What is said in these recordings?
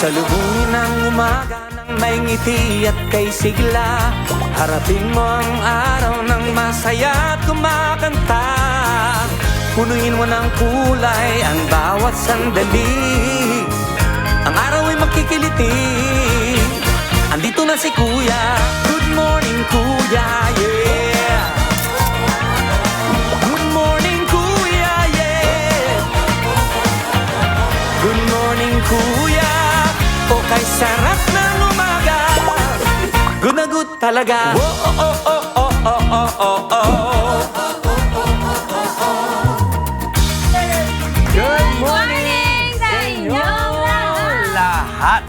Salubungin ang umaga ng may ngiti at kay sigla. Harapin mo ang araw ng masaya at kumakanta. Punuin mo ng kulay ang bawat sandali. Ang araw ay makikiliti. Andito na si Kuya. Good morning, Kuya, yeah. Good morning, Kuya, yeah. Good morning, Kuya. O kay sarap ng umaga. Good na good talaga. Oh, oh, oh, oh, oh, oh, oh, oh. Good morning sa inyong lahat!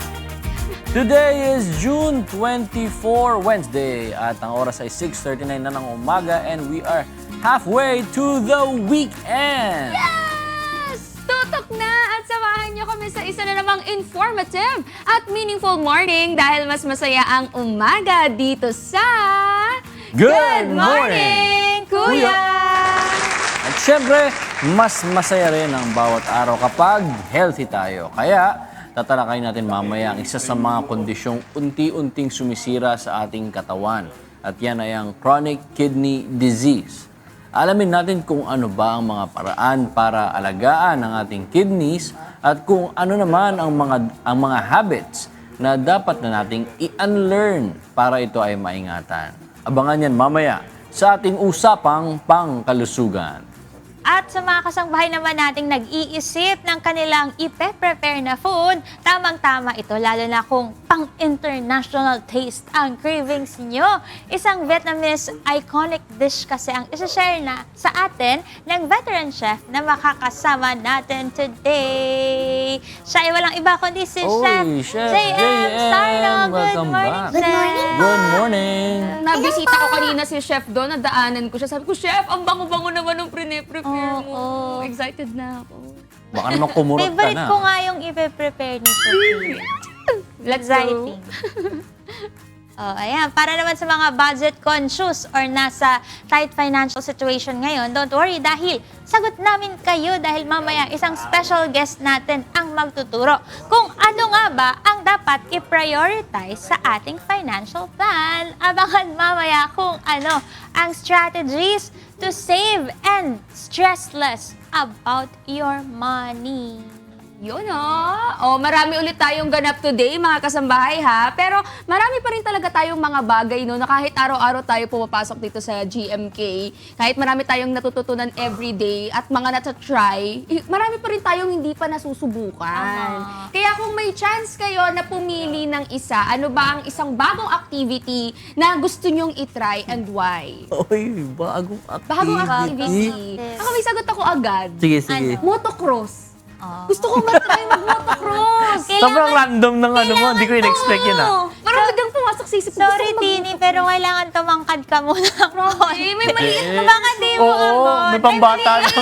Today is June 24, Wednesday, at ang oras ay 6:39 na ng umaga, and we are halfway to the weekend! Yes! Tutok na at samahan niyo kami sa isa na namang informative at meaningful morning dahil mas masaya ang umaga dito sa Good Morning, Kuya! At syempre, mas masaya rin ang bawat araw kapag healthy tayo. Kaya, tatalakay natin mamaya ang isa sa mga kondisyong unti-unting sumisira sa ating katawan. At yan ay ang chronic kidney disease. Alamin natin kung ano ba ang mga paraan para alagaan ang ating kidneys at kung ano naman ang mga habits na dapat na nating i-unlearn para ito ay maingatan. Abangan yan mamaya sa ating usapang pangkalusugan. At sa mga kasangbahay naman nating nag-iisip ng kanilang ipe-prepare na food, tamang-tama ito, lalo na kung pang-international taste ang cravings nyo. Isang Vietnamese iconic dish kasi ang isa-share na sa atin ng veteran chef na makakasama natin today. Siya ay walang iba kundi si Chef JM Sarno. Good Welcome morning, back. Chef! Good morning! Nabisita ko kanina si Chef doon, nadaanan ko siya. Sabi ko, Chef, ang bango-bango naman ng prepare mo. Excited na ako. Baka naman kumurot ka Favorite na. ko nga yung ipe-prepare ni Chef. Let's Exciting. Oh, ayan. Para naman sa mga budget conscious or nasa tight financial situation ngayon, don't worry dahil sagot namin kayo dahil mamaya isang special guest natin ang magtuturo kung ano nga ba ang dapat i-prioritize sa ating financial plan. Abangan mamaya kung ano ang strategies to save and stress less about your money. Yun marami ulit tayong ganap today, mga kasambahay ha. Pero marami pa rin talaga tayong mga bagay no, na kahit araw-araw tayo pumapasok dito sa GMK, kahit marami tayong natututunan everyday at mga nata-try, marami pa rin tayong hindi pa nasusubukan. Kaya kung may chance kayo na pumili ng isa, ano ba ang isang bagong activity na gusto nyong itry and why? Oy, bagong activity. Bagong activity. Ako may sagot ako agad. Sige, sige. Motocross. Gusto kong matry mag-motocross. Sobrang random ng ano mo, hindi ko in-expect yun Parang biglang pumasok sa isip ko. Sorry, Tini, pero kailangan tumangkad ka muna. May maliit na Baka di mo Oo, abot. may pambata na.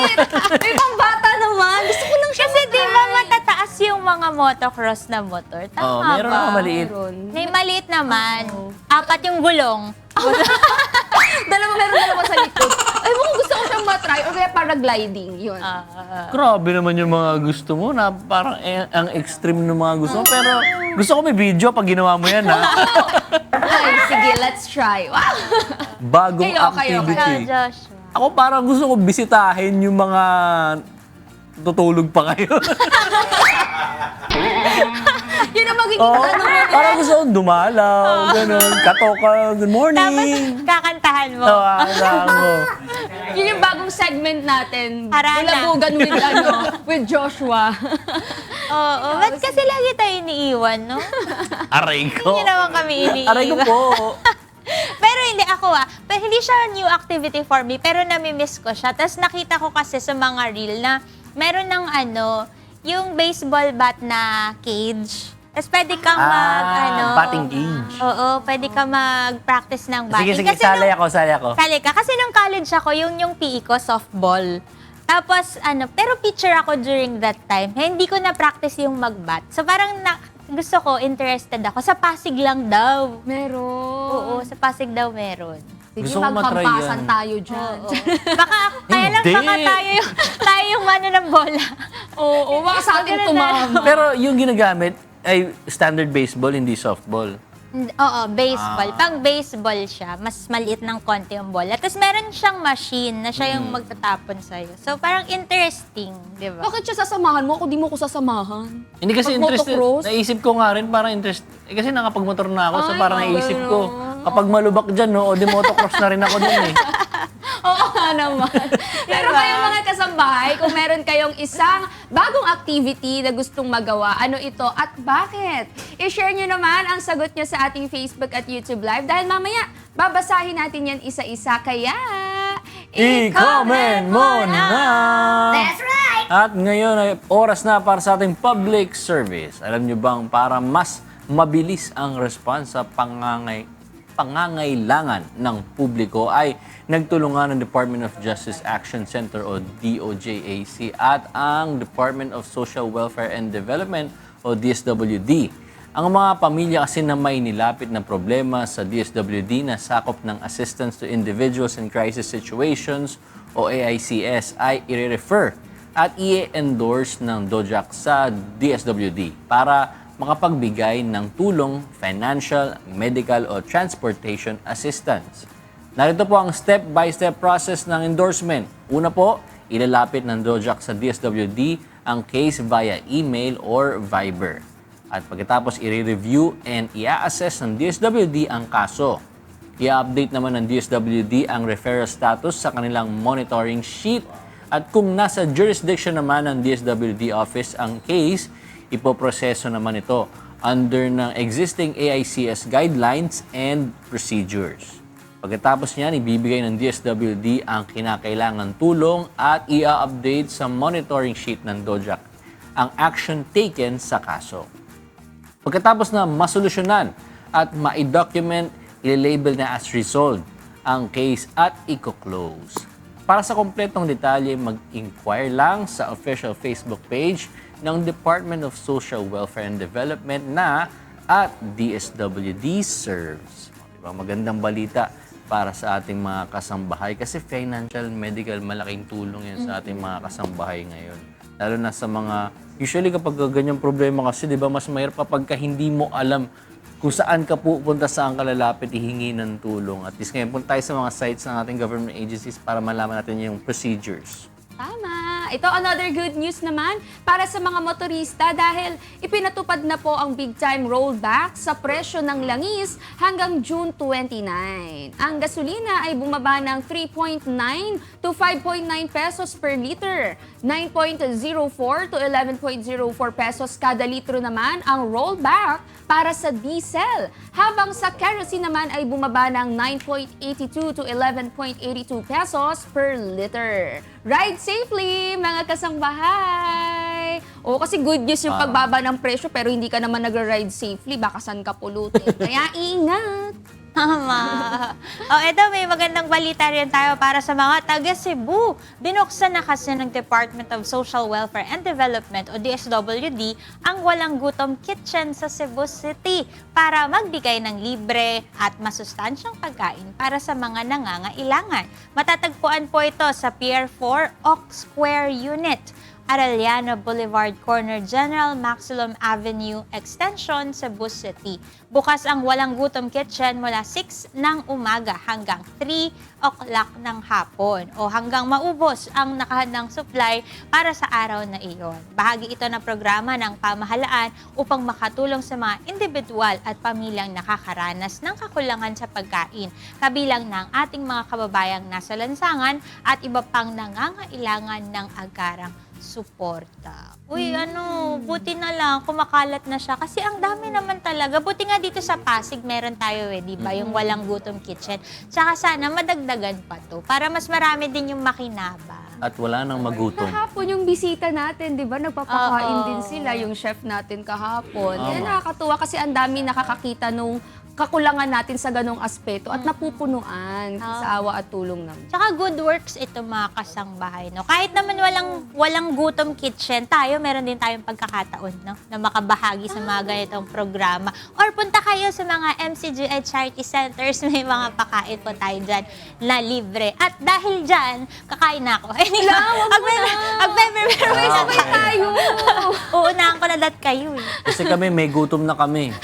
May pambata naman. Gusto ko lang siya Kasi di ba matataas yung mga motocross na motor? Oo, Tama meron ba? ako maliit. May maliit naman. Apat yung gulong. Dalawa sa likod. Ay, mukhang gusto ko siyang matry or kaya paragliding. Yun. Grabe naman yung mga gusto mo na parang ang extreme ng mga gusto mo. Pero gusto ko may video pag ginawa mo yan ha. Ay, sige, let's try. Wow! Bagong Kayo, activity. Joshua. Ako parang gusto ko bisitahin yung mga tutulog pa kayo. Yun ang magiging Oo, ano mo. parang gusto kong dumalaw, ganun. Katoka, good Tapos morning. kakantahan mo. Tawagan mo. Yun yung bagong segment natin. Harana. Bulabugan with Joshua. Oo, ba't kasi lagi tayo iniiwan, no? Aray ko. Hindi naman kami iniiwan. Aray ko po. Pero hindi ako pero hindi siya new activity for me, pero nami-miss ko siya. Tapos nakita ko kasi sa mga reel na meron ng yung baseball bat na cage. Tapos pwede kang batting cage. Oo, pwede ka mag-practice ng batting. Sige, sali ako. Sali ka. Kasi nung college ako, yung PE ko, softball. Tapos, pero pitcher ako during that time. Hindi ko na-practice yung mag-bat. So, parang gusto ko, interested ako. Sa Pasig lang daw. Meron. Oo, sa Pasig daw meron. Sige, Gusto ko matry maghampasan yan. tayo dyan. Baka, kaya lang Hindi. baka tayo yung mano ng bola. Oo, baka sa atin Ganun na. tumama. Pero yung ginagamit, ay standard baseball, hindi softball. Oo, baseball. Pang baseball siya, mas maliit ng konti yung bola. Tapos meron siyang machine na siya yung magtatapon sa'yo. So parang interesting, di ba? Bakit siya sasamahan mo kung di mo ko sasamahan? Hindi kasi Pag interested. motocross? Naisip ko nga rin, parang interest. Kasi nakapagmotor na ako, so Ay, parang naisip ko, kapag malubak dyan, no, o di motocross na rin ako dun eh. Oo nga naman. Pero kayo mga kasambahay, kung meron kayong isang bagong activity na gustong magawa, ano ito at bakit? I-share nyo naman ang sagot nyo sa ating Facebook at YouTube Live dahil mamaya babasahin natin yan isa-isa. Kaya, I-comment mo na! That's right! At ngayon ay oras na para sa ating public service. Alam nyo bang para mas mabilis ang response sa pangangailangan ng publiko ay nagtulungan ng Department of Justice Action Center o DOJAC at ang Department of Social Welfare and Development o DSWD. Ang mga pamilya kasi na may nilapit na problema sa DSWD na sakop ng Assistance to Individuals in Crisis Situations o AICS ay i-refer at i-endorse ng DOJAC sa DSWD para makapagbigay ng tulong, financial, medical o transportation assistance. Narito po ang step-by-step process ng endorsement. Una po, ilalapit ng DOJAC sa DSWD ang case via email or Viber. At pagkatapos i-review and i-assess ng DSWD ang kaso. I-update naman ng DSWD ang referral status sa kanilang monitoring sheet. At kung nasa jurisdiction naman ng DSWD office ang case, ipoproseso naman ito under ng existing AICS guidelines and procedures. Pagkatapos niyan, ibibigay ng DSWD ang kinakailangan tulong at i-update sa monitoring sheet ng DOJAC ang action taken sa kaso. Pagkatapos na masolusyonan at ma-document, i-label na as resolved ang case at i-close. Para sa kompletong detalye, mag-inquire lang sa official Facebook page ng Department of Social Welfare and Development na at DSWD Serves. Diba? Magandang balita para sa ating mga kasambahay kasi financial, medical, malaking tulong yan sa ating mga kasambahay ngayon. Lalo na sa mga, usually kapag ganyang problema kasi, di ba, mas mahirap kapag hindi mo alam kung saan ka pupunta, saan ka lalapit, ihingi ng tulong. At least ngayon, punta tayo sa mga sites ng ating government agencies para malaman natin yung procedures. Tama. Ito, another good news naman para sa mga motorista dahil ipinatupad na po ang big-time rollback sa presyo ng langis hanggang June 29. Ang gasolina ay bumaba ng 3.9 to 5.9 pesos per liter. 9.04 to 11.04 pesos kada litro naman ang rollback para sa diesel. Habang sa kerosene naman ay bumaba ng 9.82 to 11.82 pesos per liter. Ride safely, mga kasangbahay! O, kasi good news yung pagbaba ng presyo pero hindi ka naman nag-ride safely, baka saan ka pulutin. Kaya ingat! Tama. Eto, may magandang balita rin tayo para sa mga taga Cebu. Binuksan na kasi ng Department of Social Welfare and Development o DSWD ang Walang Gutom Kitchen sa Cebu City para magbigay ng libre at masustansyang pagkain para sa mga nangangailangan. Matatagpuan po ito sa Pier 4 Ox Square Unit, Arellano Boulevard Corner, General Maximum Avenue Extension, Cebu City. Bukas ang Walang Gutom Kitchen mula 6 ng umaga hanggang 3 o'clock ng hapon o hanggang maubos ang nakahandang supply para sa araw na iyon. Bahagi ito ng programa ng pamahalaan upang makatulong sa mga individual at pamilyang nakakaranas ng kakulangan sa pagkain, kabilang ng ating mga kababayang nasa lansangan at iba pang nangangailangan ng agarang suporta. Uy, buti na lang, kumakalat na siya. Kasi ang dami naman talaga. Buti nga dito sa Pasig, meron tayo di ba? Yung Walang Gutom Kitchen. Tsaka sana madagdagan pa to para mas marami din yung makinabang. At wala nang magutom. Kahapon yung bisita natin, di ba? Nagpapakain Oo. din sila, yung chef natin kahapon. Kaya nakakatuwa kasi ang dami nakakakita nung kakulangan natin sa ganong aspeto at napupunuan sa awa at tulong naman. Tsaka good works ito mga kasangbahay, no? Kahit naman walang gutom kitchen, tayo meron din tayong pagkakataon, no? Na makabahagi sa mga ganitong programa. Or punta kayo sa mga MCGI Charity Centers, may mga pakain po tayo dyan na libre. At dahil dyan, kakain na ako. Anyway, Sabay tayo! uunahan ko na dat kayo eh. Kasi kami, may gutom na kami.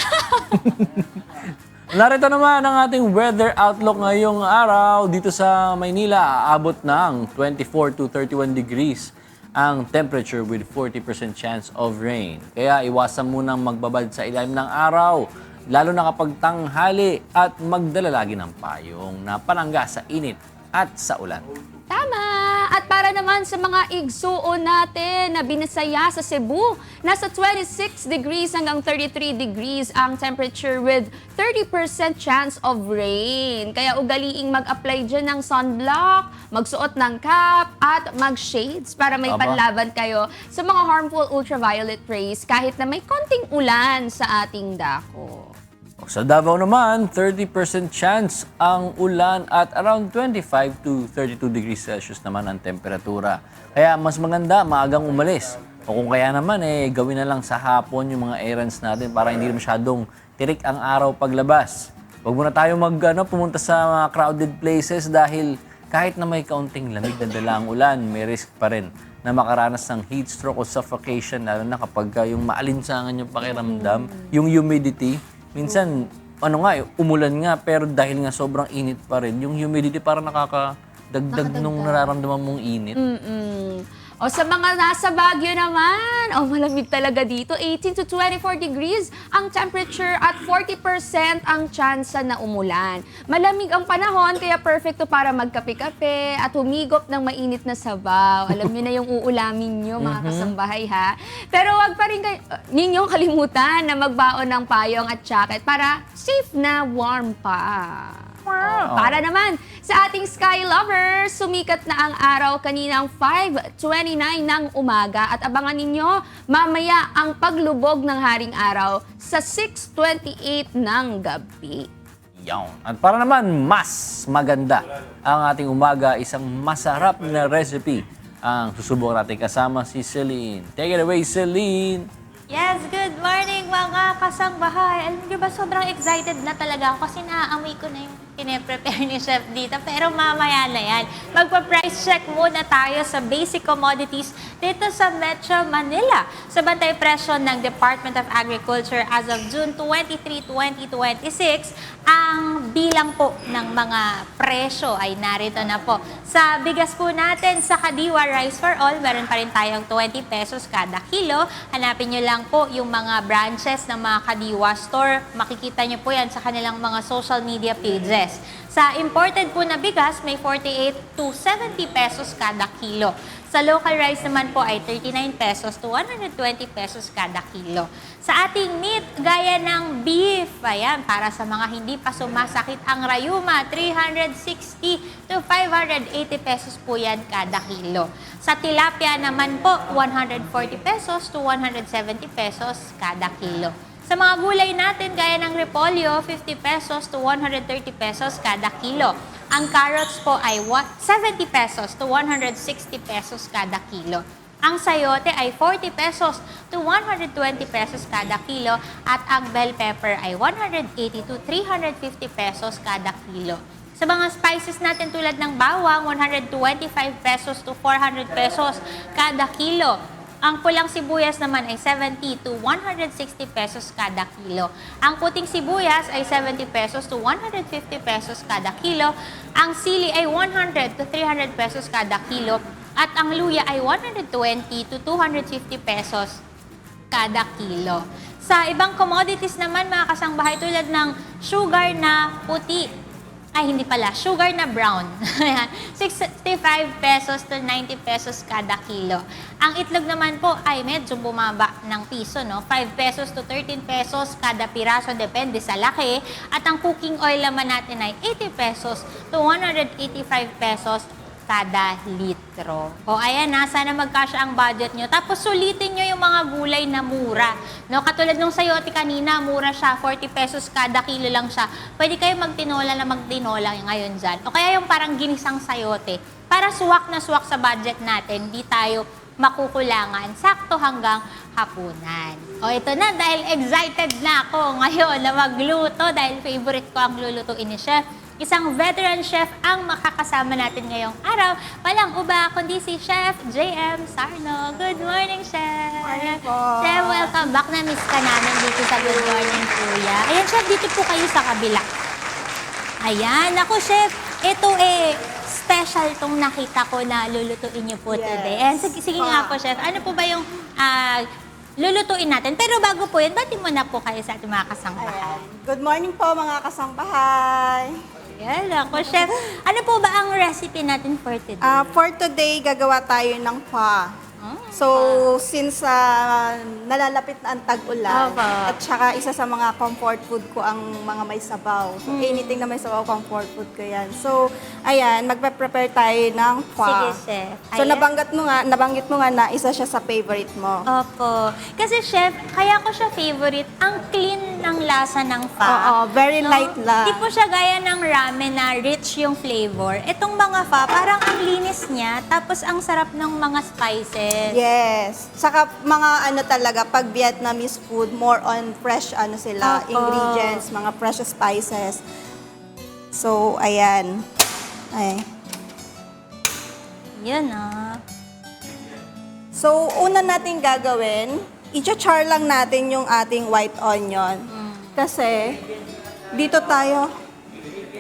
Narito naman ang ating weather outlook ngayong araw. Dito sa Maynila, aabot ng 24 to 31 degrees ang temperature with 40% chance of rain. Kaya iwasan munang magbabad sa ilalim ng araw, lalo na kapag tanghali, at magdala lagi ng payong na panangga sa init at sa ulan. Tama! At para naman sa mga igsuon natin na binasaya sa Cebu, nasa 26 degrees hanggang 33 degrees ang temperature with 30% chance of rain. Kaya ugaliing mag-apply dyan ng sunblock, magsuot ng cap, at mag-shades para may Aba. panlaban kayo sa mga harmful ultraviolet rays kahit na may konting ulan sa ating dako. Sa Davao naman, 30% chance ang ulan at around 25 to 32 degrees Celsius naman ang temperatura. Kaya mas maganda, maagang umalis. O kung kaya naman, gawin na lang sa hapon yung mga errands natin para hindi masyadong tirik ang araw paglabas. Huwag muna tayo pumunta sa mga crowded places dahil kahit na may kaunting lamig na dala ang ulan, may risk pa rin na makaranas ng heat stroke o suffocation, lalo na kapag yung maalinsangan yung pakiramdam, yung humidity. Minsan, umulan nga, pero dahil nga sobrang init pa rin, yung humidity parang nakakadagdag nung nararamdaman mong init. O sa mga nasa Baguio naman, malamig talaga dito. 18 to 24 degrees ang temperature at 40% ang tsansa na umulan. Malamig ang panahon, kaya perfecto para magkape-kape at humigop ng mainit na sabaw. Alam niyo na yung uulamin niyo, mga kasambahay, ha? Pero wag pa rin ninyong kalimutan na magbaon ng payong at jacket para safe na warm pa. Para naman sa ating sky lovers, sumikat na ang araw kaninang 5:29 ng umaga at abangan ninyo mamaya ang paglubog ng haring araw sa 6:28 ng gabi. Yawn. At para naman mas maganda ang ating umaga, isang masarap na recipe ang susubukan natin kasama si Celine. Take it away, Celine! Yes, good morning mga kasangbahay. Alam niyo ba, sobrang excited na talaga ako kasi naaamoy ko na yung pine-prepare ni Chef dito. Pero mamaya na yan. Magpa-price check muna tayo sa basic commodities dito sa Metro Manila. Sa bantay presyo ng Department of Agriculture as of June 23, 2026, ang bilang po ng mga presyo ay narito na po. Sa bigas po natin, sa Kadiwa Rice for All, meron pa rin tayong 20 pesos kada kilo. Hanapin nyo lang po yung mga branches ng mga Kadiwa store. Makikita nyo po yan sa kanilang mga social media pages. Sa imported po na bigas, may 48 to 70 pesos kada kilo. Sa local rice naman po ay 39 pesos to 120 pesos kada kilo. Sa ating meat, gaya ng beef, ayan, para sa mga hindi pa sumasakit ang rayuma, 360 to 580 pesos po yan kada kilo. Sa tilapia naman po, 140 pesos to 170 pesos kada kilo. Sa mga gulay natin, gaya ng repolyo, 50 pesos to 130 pesos kada kilo. Ang carrots po ay 70 pesos to 160 pesos kada kilo. Ang sayote ay 40 pesos to 120 pesos kada kilo. At ang bell pepper ay 180 to 350 pesos kada kilo. Sa mga spices natin tulad ng bawang, 125 pesos to 400 pesos kada kilo. Ang pulang sibuyas naman ay 70 to 160 pesos kada kilo. Ang puting sibuyas ay 70 pesos to 150 pesos kada kilo. Ang sili ay 100 to 300 pesos kada kilo. At ang luya ay 120 to 250 pesos kada kilo. Sa ibang commodities naman, mga kasangbahay, tulad ng sugar na puti, hindi pala, sugar na brown. 65 pesos to 90 pesos kada kilo. Ang itlog naman po ay medyo bumaba ng piso, no? 5 pesos to 13 pesos kada piraso, depende sa laki. At ang cooking oil naman natin ay 80 pesos to 185 pesos kada litro. O ayan na, sana magkasya ang budget nyo. Tapos sulitin nyo yung mga gulay na mura. No, katulad nung sayote kanina, mura siya, 40 pesos kada kilo lang siya. Pwede kayo magtinola ngayon dyan. O kaya yung parang ginisang sayote. Para suwak na suwak sa budget natin, di tayo makukulangan. Sakto hanggang hapunan. O ito na, dahil excited na ako ngayon na magluto dahil favorite ko ang lulutuin ni Chef. Isang veteran chef ang makakasama natin ngayong araw. Walang uba, kundi si Chef JM Sarno. Good morning, Chef! Morning po. Chef, welcome back. Na-miss ka namin dito sa Good Morning Kuya. Ayan, Chef, dito po kayo sa kabila. Ayan, ako, Chef, ito special tong nakita ko na lulutuin niyo po today. And sige nga po, Chef, ano po ba yung lulutuin natin? Pero bago po yan, bati mo na po kayo sa ating mga kasangbahay. Good morning po mga kasangbahay. Ayan, ako, Chef. Ano po ba ang recipe natin for today? For today, gagawa tayo ng pho. So, since nalalapit na ang tag-ulan, Opo. at saka isa sa mga comfort food ko ang mga may sabaw. So, anything na may sabaw, comfort food ko yan. So, ayan, magpe-prepare tayo ng pho. Sige, Chef. So, Ayan. nabanggit mo nga na isa siya sa favorite mo. Opo. Kasi, Chef, kaya ko siya favorite, ang clean ng lasa ng pho. Oo, very light lang. Di po siya gaya ng ramen na rich yung flavor. Itong mga pho, parang ang linis niya, tapos ang sarap ng mga spices. Yes. Saka mga talaga, pag Vietnamese food, more on fresh sila, Opo. ingredients, mga fresh spices. So, ayan. Ay. Yun So, una natin gagawin, i-char lang natin yung ating white onion. Kasi, dito tayo.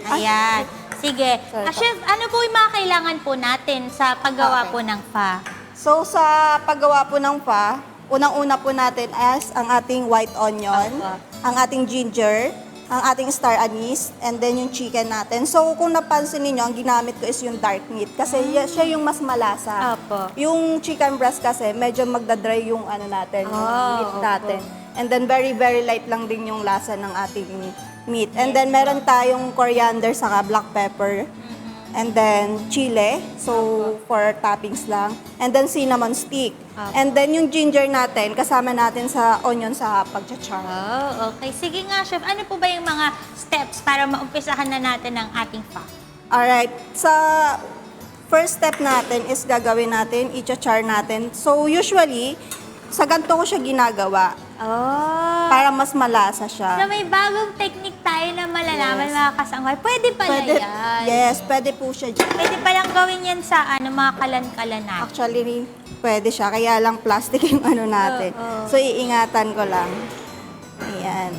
Ayan. Sige. Sorry po. Chef, ano po yung mga kailangan po natin sa paggawa Okay. po ng pho? So, sa paggawa po ng pho, unang-una po natin as ang ating white onion, Opo. ang ating ginger, ang ating star anise, and then yung chicken natin. So, kung napansin niyo ang ginamit ko is yung dark meat kasi siya yung mas malasa. Opo. Yung chicken breast kasi medyo magdadry yung natin, yung meat opo. natin. And then very, very light lang din yung lasa ng ating meat. And then meron tayong coriander saka black pepper. And then chile, so for toppings lang. And then cinnamon stick. And then yung ginger natin, kasama natin sa onion sa pag-char. Oh, okay. Sige nga, Chef. Ano po ba yung mga steps para maumpisahan na natin ang ating pho? Alright, sa first step natin is gagawin natin, i-char natin. So usually, sa ganito ko siya ginagawa Oh. para mas malasa So siya. may bagong technique tayo na malalaman Yes. mga kasangkay. Pwede pala yan. Yes, pwede po siya dyan. Pwede palang gawin yan sa mga kalan-kalan natin. Actually, pwede siya. Kaya lang plastic yung natin. Oo. So, iingatan ko lang. Ayan.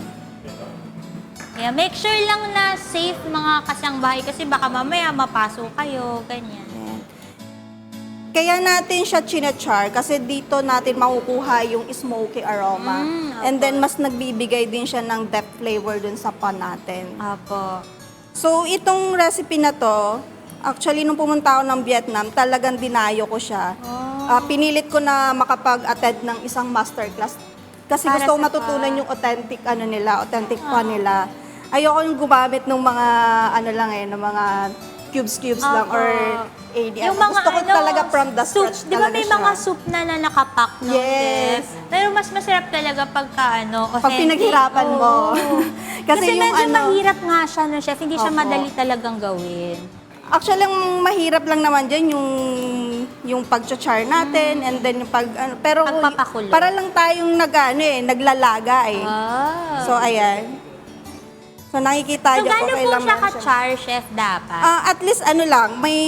Kaya make sure lang na safe mga kasangbahay kasi baka mamaya mapasok kayo, ganyan. Ayan. Kaya natin siya chinachar kasi dito natin makukuha yung smoky aroma. And then, mas nagbibigay din siya ng depth flavor dun sa pan natin. Apo. So, itong recipe na to, actually, nung pumunta ako ng Vietnam, talagang dinayo ko siya. Pinilit ko na makapag-attend ng isang masterclass. Kasi Para gusto ko sa matutunan yung authentic authentic pan nila. Ayoko yung gumamit ng mga ng mga cubes lang or ADM. Gusto ko talaga from the soup. scratch Di ba may talaga mga siya. soup na nakapack, no? Yes. Pero mas masarap talaga pagka, authentic. Pag pinaghirapan mo. Oo. Kasi Kasi yung medyo ano- mahirap nga siya, no, Chef? Hindi siya Opo. madali talagang gawin. Actually, ang mahirap lang naman dyan yung pag-char natin and then yung pero Pagpapakulo. para lang tayong naglalaga eh. So, ayan. So, nakikita So, niyo gaano kung po kailan siya meron siya. ka-char, Chef, dapat? At least lang, may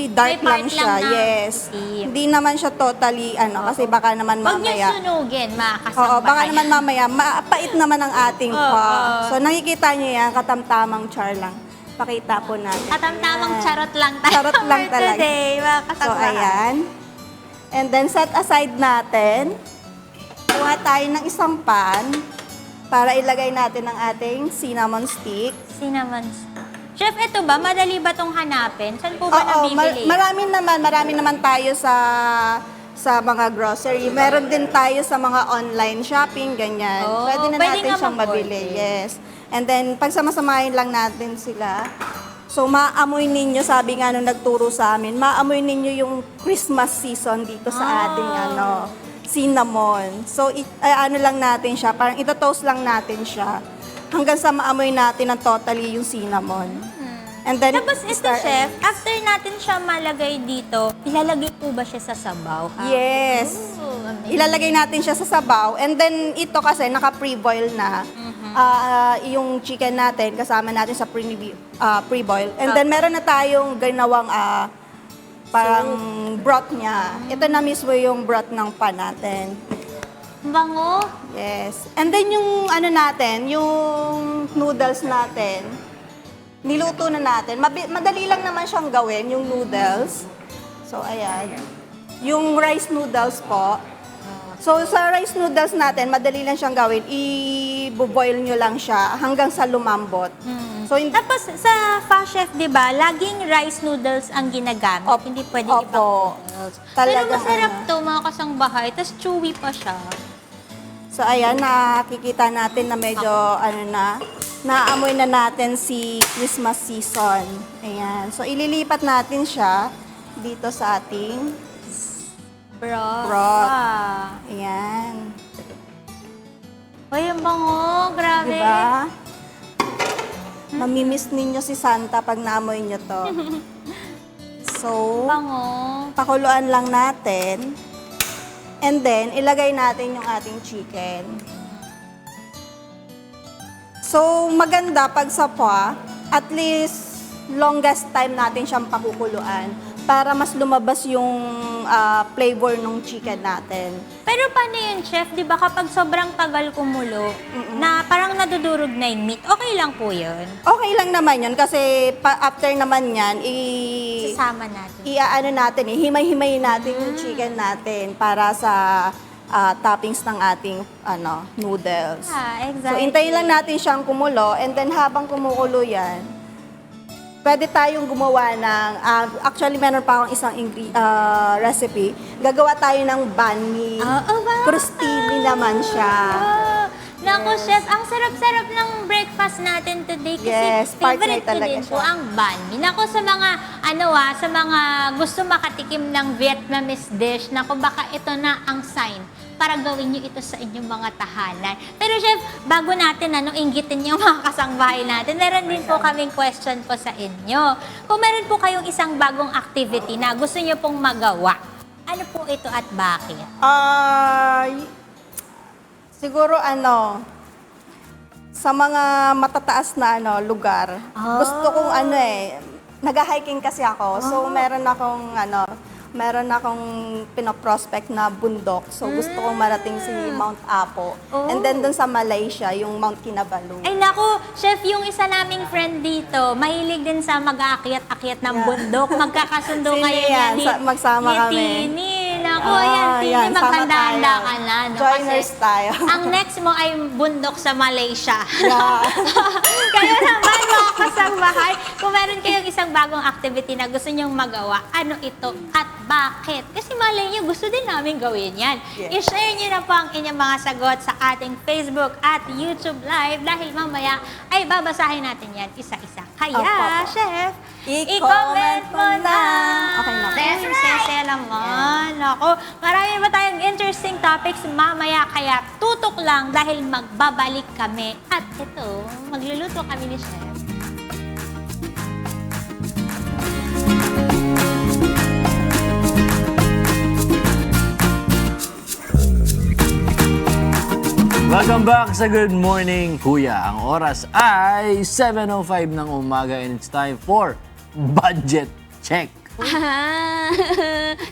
dark May part lang siya. lang na Yes. itim. Hindi naman siya totally, kasi baka naman Huwag niyo mamaya. sunugin, mga Oo, kasangbahay. baka naman mamaya, mapait naman ang ating Oo. pa. So, nakikita niyo yan, katamtamang char lang. Pakita po natin. Katamtamang Ayan. charot lang tayo Charot lang for talaga. today, mga So, kasangbahay. ayan. And then, set aside natin. Kuha tayo ng isang pan para ilagay natin ang ating cinnamon stick. Cinnamon. Chef, ito ba? Madali ba itong hanapin? Saan po ba Oo, nabibili? marami naman tayo sa mga grocery. Meron din tayo sa mga online shopping, ganyan. Oh, pwede na pwede natin nga siyang mag-order. mabili. Yes. And then, pagsamasamahin lang natin sila. So maamoy ninyo, sabi nga nung nagturo sa amin, maamoy ninyo yung Christmas season dito sa ating cinnamon. So ano lang natin siya, parang ito-toast lang natin siya hanggang sa maamoy natin ng totally yung cinnamon. And then Tapos ito, chef, after natin siya malagay dito, ilalagay po ba siya sa sabaw? Yes. Oh, amazing. Ilalagay natin siya sa sabaw. And then ito kasi naka-pre-boil na. Yung chicken natin, kasama natin sa pre-boil. And then meron na tayong ginawang parang broth niya. Ito na mismo yung broth ng pan natin. Bango. Yes. And then yung ano natin, yung noodles natin, niluto na natin. Madali lang naman siyang gawin, yung noodles. So, ayan. Yung rice noodles po. So, sa rice noodles natin, madali lang siyang gawin. I-boil nyo lang siya hanggang sa lumambot. So, Tapos sa Fast Chef, di ba, laging rice noodles ang ginagamit. Hindi pwede Opo. ibang noodles. Pero Talagang masarap ano. to, mga kasangbahay. Tapos chewy pa siya. So, ayan, nakikita natin na medyo, naamoy na natin si Christmas season. Ayan. So, ililipat natin siya dito sa ating Broth. Broth. Ah. ayan. Uy, ang bango. Grabe. Diba? Mamimiss ninyo si Santa pag naamoy nyo to. So, Bango. pakuluan lang natin. And then, ilagay natin yung ating chicken. So, maganda pag sapwa, at least longest time natin siyang pakukuluan para mas lumabas yung flavor ng chicken natin. Pero paano yun, chef? Di ba kapag sobrang tagal kumulo, na parang nadudurog na yung meat, okay lang po yun? Okay lang naman yun kasi after naman yan, Sasama natin. iaano natin himay-himayin natin yung chicken natin para sa toppings ng ating noodles. Exactly. So, hintayin lang natin siyang kumulo and then habang kumukulo yan, pwede tayong gumawa ng, actually meron pa akong isang recipe, gagawa tayo ng banh mi. Wow. Crostini naman siya. Oh, naku, chef, ang sarap-sarap ng breakfast natin today kasi Yes, partner favorite ko talaga din po siya. ang banh mi. Naku, sa mga, sa mga gusto makatikim ng Vietnamese dish, naku, baka ito na ang sign para gawin nyo ito sa inyong mga tahanan. Pero chef, bago natin inggitin yung mga kasangbahay natin, meron din po kaming question po sa inyo. Kung meron po kayong isang bagong activity na gusto nyo pong magawa, ano po ito at bakit? Siguro sa mga matataas na lugar. Gusto kong nag-hiking kasi ako. So meron akong pinoprospect na bundok. So gusto kong marating si Mount Apo. And then dun sa Malaysia, yung Mount Kinabalu. Ay naku, chef, yung isa naming friend dito, mahilig din sa mag-aakyat-akyat ng bundok. Magkakasundo Sino kayo yan? niya Magsama ni kami. Tini. Naku, ayan, Tini, yan, sama maghanda-handa tayo. ka na. No? Joiners tayo. Ang next mo ay bundok sa Malaysia. Yeah. Kayo naman, mga kasangbahay, kung meron kayong isang bagong activity na gusto nyong magawa, ano ito at bakit? Kasi malay nyo, gusto din namin gawin yan. Yeah. I-share nyo na po ang inyong mga sagot sa ating Facebook at YouTube Live dahil mamaya ay babasahin natin yan isa-isa. Kaya, Opo. Chef, I-comment mo na. Okay na. Yes, sese naman. Ako, marami pa tayong interesting topics mamaya kaya tutok lang dahil magbabalik kami. At ito, magluluto kami ni Chef. Welcome back sa Good Morning Kuya. Ang oras ay 7:05 ng umaga and it's time for Budget Check.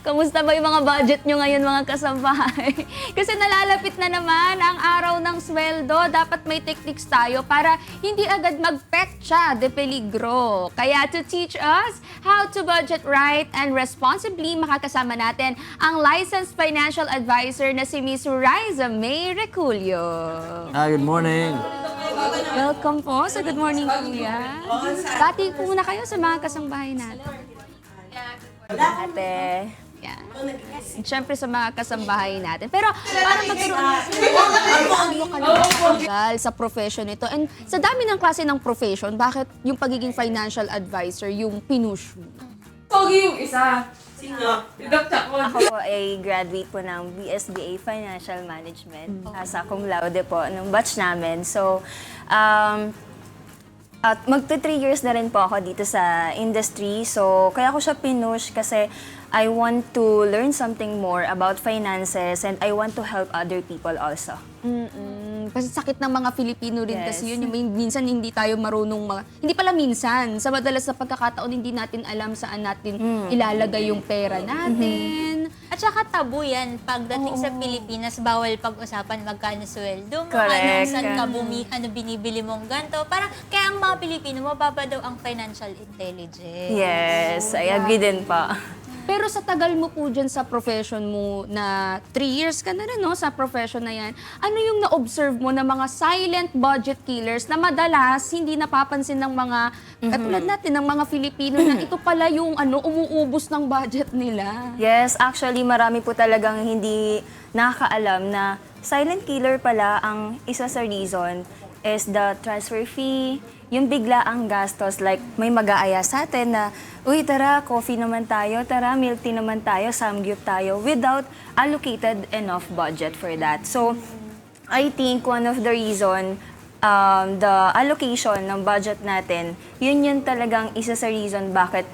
Kamusta ba yung mga budget nyo ngayon, mga kasambahay? Kasi nalalapit na naman ang araw ng sweldo. Dapat may techniques tayo para hindi agad magpetsa de peligro. Kaya to teach us how to budget right and responsibly, makakasama natin ang licensed financial advisor na si Miss Riza May Reculio. Good morning. Welcome po sa Good Morning Kuya. Bati po muna kayo sa mga kasangbahay natin. Ate. Yan. Siyempre sa mga kasambahay natin. Pero para magkaroon sa profession ito. And sa dami ng klase ng profession, bakit yung pagiging financial advisor yung pinush mo? Pogi yung isa. Sino? Didakta ko. Ako po ay graduate po ng BSBA Financial Management. Sa cum laude po, nung batch namin. So, at magto 3 years na rin po ako dito sa industry. So, kaya ko siya pinush kasi I want to learn something more about finances and I want to help other people also. Kasi sakit ng mga Filipino rin Yes. kasi yun. Yung minsan hindi tayo marunong hindi pala minsan. Sa madalas na pagkakataon, hindi natin alam saan natin ilalagay yung pera natin. At saka tabu yan. Pagdating sa Pilipinas, bawal pag-usapan magkano sweldo mo, Correct. saan ka binibili mong ganto. Parang, kaya ang mga Pilipino, mababa daw ang financial intelligence. Yes, I agree din po. Pero sa tagal mo po dyan sa profession mo na 3 years ka na rin, no, sa profession na yan, ano yung na-observe mo na mga silent budget killers na madalas hindi napapansin ng mga, katulad natin, ng mga Filipino na ito pala yung umuubos ng budget nila? Yes, actually marami po talagang hindi nakakaalam na silent killer pala ang isa sa reason is the transfer fee, yung bigla ang gastos, like may mag-aaya sa atin na, uy, tara, coffee naman tayo, tara, milk tea naman tayo, samgyup tayo, without allocated enough budget for that. So, I think one of the reason, the allocation ng budget natin, yun talagang isa sa reason bakit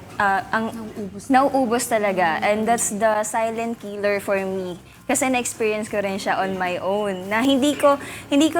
nauubos talaga. And that's the silent killer for me. Kasi na-experience ko rin siya on my own. Na hindi ko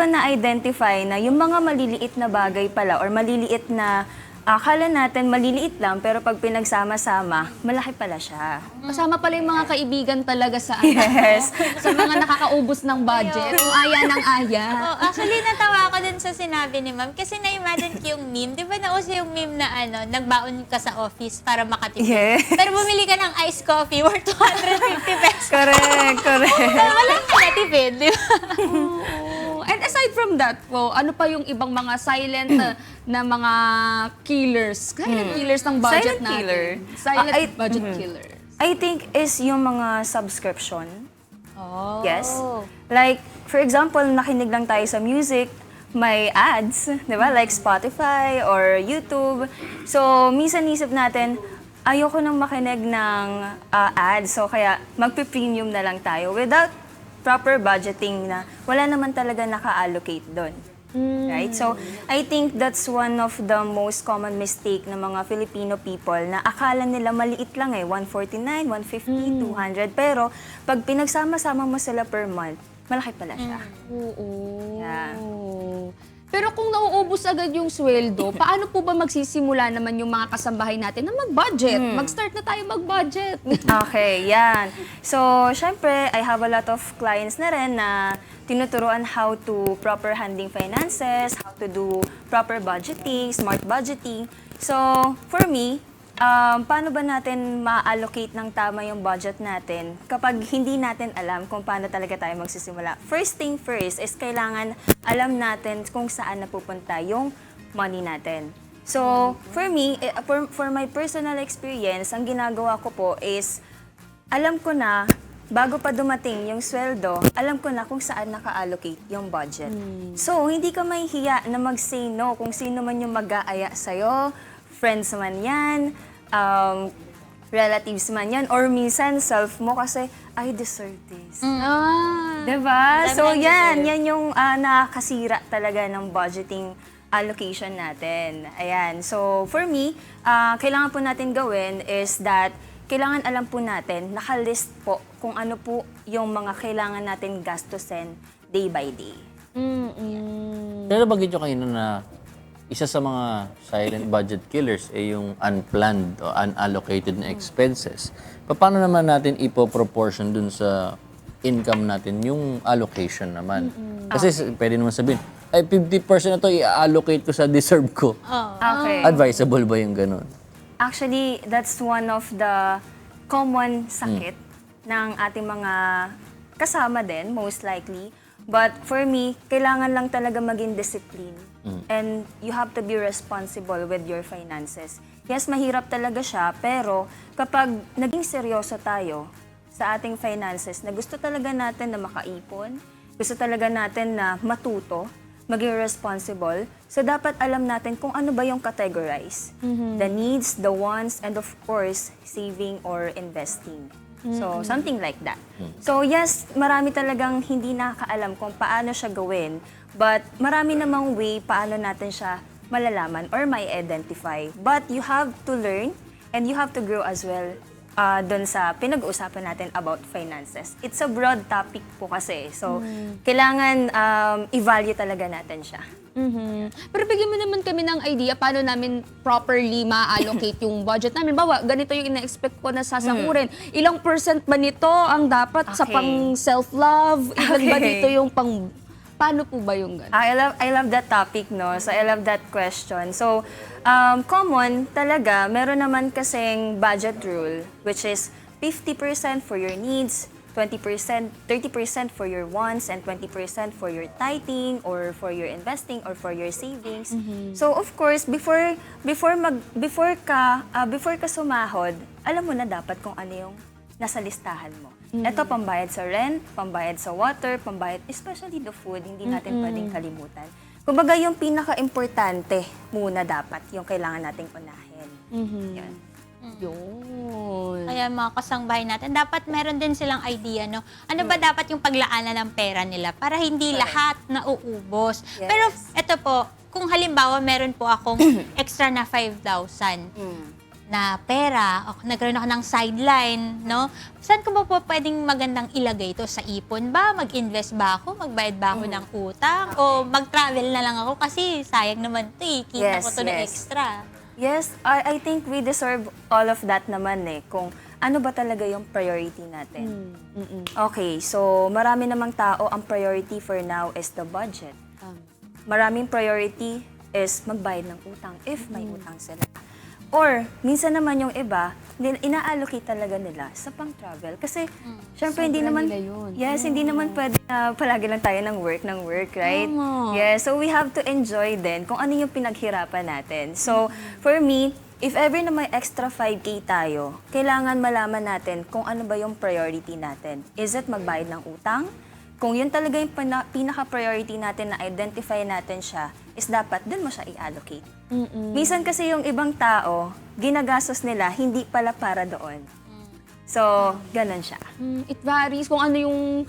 na-identify na yung mga maliliit na bagay pala or maliliit na akala natin maliliit lang pero pag pinagsama-sama, malaki pala siya. Kasama pala yung mga kaibigan talaga sa Yes. sa mga nakakaubos ng budget. Yung aya ng aya. Oh, actually, natawa ako dun sa sinabi ni ma'am. Kasi na-imagine ko yung meme. Di ba nauso yung meme na nagbaon ka sa office para makatipid? Yes. Pero bumili ka ng iced coffee worth 250 pesos. Correct, correct. Wala ka natipid, di ba? Oo. And aside from that, ano pa yung ibang mga silent na mga killers? Silent killers ng budget Silent natin. killer? Silent I- budget killer. I think is yung mga subscription. Oh. Yes. Like, for example, nakinig lang tayo sa music, may ads, di ba? Like Spotify or YouTube. So, minsan isip natin, ayoko nang makinig ng ads. So, kaya magpe-premium na lang tayo without proper budgeting na wala naman talaga naka-allocate doon. Right? So, I think that's one of the most common mistake ng mga Filipino people na akala nila maliit lang 149, 150, 200. Pero, pag pinagsama-sama mo sila per month, malaki pala siya. Oo. Yeah. Pero kung nauubos agad yung sweldo, paano po ba magsisimula naman yung mga kasambahay natin na mag-budget? Mag-start na tayo mag-budget. Okay, yan. So, syempre, I have a lot of clients na rin na tinuturuan how to proper handling finances, how to do proper budgeting, smart budgeting. So, for me, paano ba natin ma-allocate ng tama yung budget natin kapag hindi natin alam kung paano talaga tayo magsisimula? First thing first is kailangan alam natin kung saan napupunta yung money natin. So, for me, for my personal experience, ang ginagawa ko po is alam ko na, bago pa dumating yung sweldo, alam ko na kung saan naka-allocate yung budget. So, hindi ka mahihiya na mag-say no kung sino man yung mag-aaya sa'yo, friends man yan, relatives man yan, or minsan self mo kasi, I deserve this. Diba? So, yan yung nakakasira talaga ng budgeting allocation natin. Ayan. So, for me, kailangan po natin gawin is that kailangan alam po natin, nakalist po kung ano po yung mga kailangan natin gastusin day by day. Pero bagay nyo kanina na isa sa mga silent budget killers ay yung unplanned o unallocated na expenses. Paano naman natin ipo-proportion dun sa income natin yung allocation naman? Kasi pwede naman sabihin, ay 50% na to i-allocate ko sa deserve ko. Okay. Advisable ba yung ganun? Actually, that's one of the common sakit ng ating mga kasama din, most likely. But for me, kailangan lang talaga maging discipline. And you have to be responsible with your finances. Yes, mahirap talaga siya, pero kapag naging seryoso tayo, sa ating finances na gusto talaga natin na makaipon, gusto talaga natin na matuto, maging responsible. So, dapat alam natin kung ano ba yung categorize. The needs, the wants, and of course, saving or investing. So, something like that. So, yes, marami talagang hindi nakakaalam kung paano siya gawin, but marami namang way paano natin siya malalaman or may identify. But you have to learn and you have to grow as well doon sa pinag-uusapan natin about finances. It's a broad topic po kasi. So, kailangan i-value talaga natin siya. Pero bigyan mo naman kami ng idea paano namin properly ma-allocate yung budget namin. Bawa, ganito yung ina-expect ko na sasakurin. Ilang % ba nito ang dapat sa Okay. pang self-love? Ilan ba Okay. dito yung pang... Paano po ba yung gano'n? I love that topic, no? So, I love that question. So, common talaga, meron naman kasing budget rule, which is 50% for your needs, 20%, 30% for your wants, and 20% for your tithing, or for your investing, or for your savings. So, of course, before ka sumahod, alam mo na dapat kung ano yung nasa listahan mo. Ito, pambayad sa rent, pambayad sa water, pambayad, especially the food, hindi natin pwedeng kalimutan. Kumbaga, yung pinaka-importante muna dapat, yung kailangan nating unahin. Yan. Yun. Kaya mga kasangbahay natin, dapat meron din silang idea, no? Ano ba dapat yung paglaanan ng pera nila para hindi lahat nauubos? Yes. Pero ito po, kung halimbawa meron po akong extra na 5,000 na pera, o nagkaroon ako ng sideline, no? Saan ko ba po pwedeng magandang ilagay ito? Sa ipon ba? Mag-invest ba ako? Magbayad ba ako ng utang? O mag-travel na lang ako kasi sayang naman ito eh. Kita ko Yes, to na yes. extra. Yes, I think we deserve all of that naman eh, kung ano ba talaga yung priority natin. Okay, so marami namang tao, ang priority for now is the budget. Maraming priority is magbayad ng utang if may utang sila. Or, minsan naman yung iba, ina-allocate talaga nila sa pang-travel. Kasi, syempre, hindi Sobra naman, nila yun. yes, hindi naman pwede na palagi lang tayo ng work, right? Tama. Yes, so we have to enjoy din kung ano yung pinaghirapan natin. So, for me, if ever na may extra 5K tayo, kailangan malaman natin kung ano ba yung priority natin. Is it magbayad ng utang? Kung yun talaga yung pinaka-priority natin na identify natin siya, is dapat dun mo siya i-allocate. Minsan kasi yung ibang tao, ginagastos nila, hindi pala para doon. So, ganun siya. It varies kung ano yung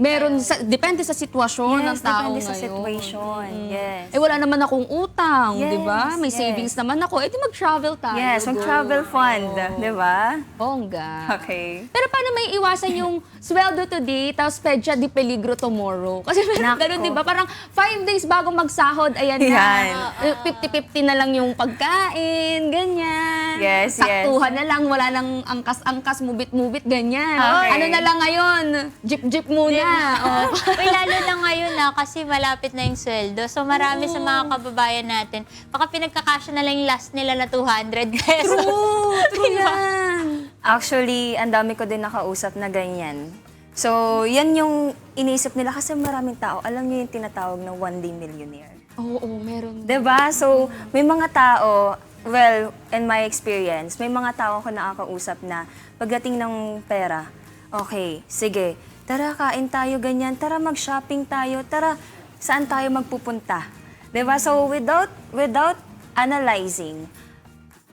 meron, depende sa sitwasyon ng tao depende sa ngayon. situation. Yes. Eh wala naman akong utang, Yes, di ba? May yes. savings naman ako. Eh di mag-travel tayo. Yes, Go. mag-travel fund, di ba? Bongga. Okay. Pero paano may iwasan yung sweldo today, tapos pedya di peligro tomorrow? Kasi meron Nako. ganun, di ba? Parang 5 days bago magsahod, ayan Yan. na. 50-50 na lang yung pagkain, ganyan. Yes, Saktuhan na lang, wala nang angkas-angkas, mubit-mubit, ganyan. Okay. Ano na lang ngayon? Jeep-jeep muna. Oh. Uy, lalo na ngayon na kasi malapit na yung sweldo. So marami sa mga kababayan natin, baka pinagkakasya na lang yung last nila na 200 pesos. True yan. Actually, ang dami ko din nakausap na ganyan. So, yan yung iniisip nila kasi maraming tao, alam niyo yung tinatawag na one-day millionaire. Oo, meron. 'Di ba? So, may mga tao, well, in my experience, may mga tao ko nakakausap na pagdating ng pera, okay, sige, tara kain tayo ganyan, tara mag-shopping tayo, tara saan tayo magpupunta. 'Di ba? So, without analyzing,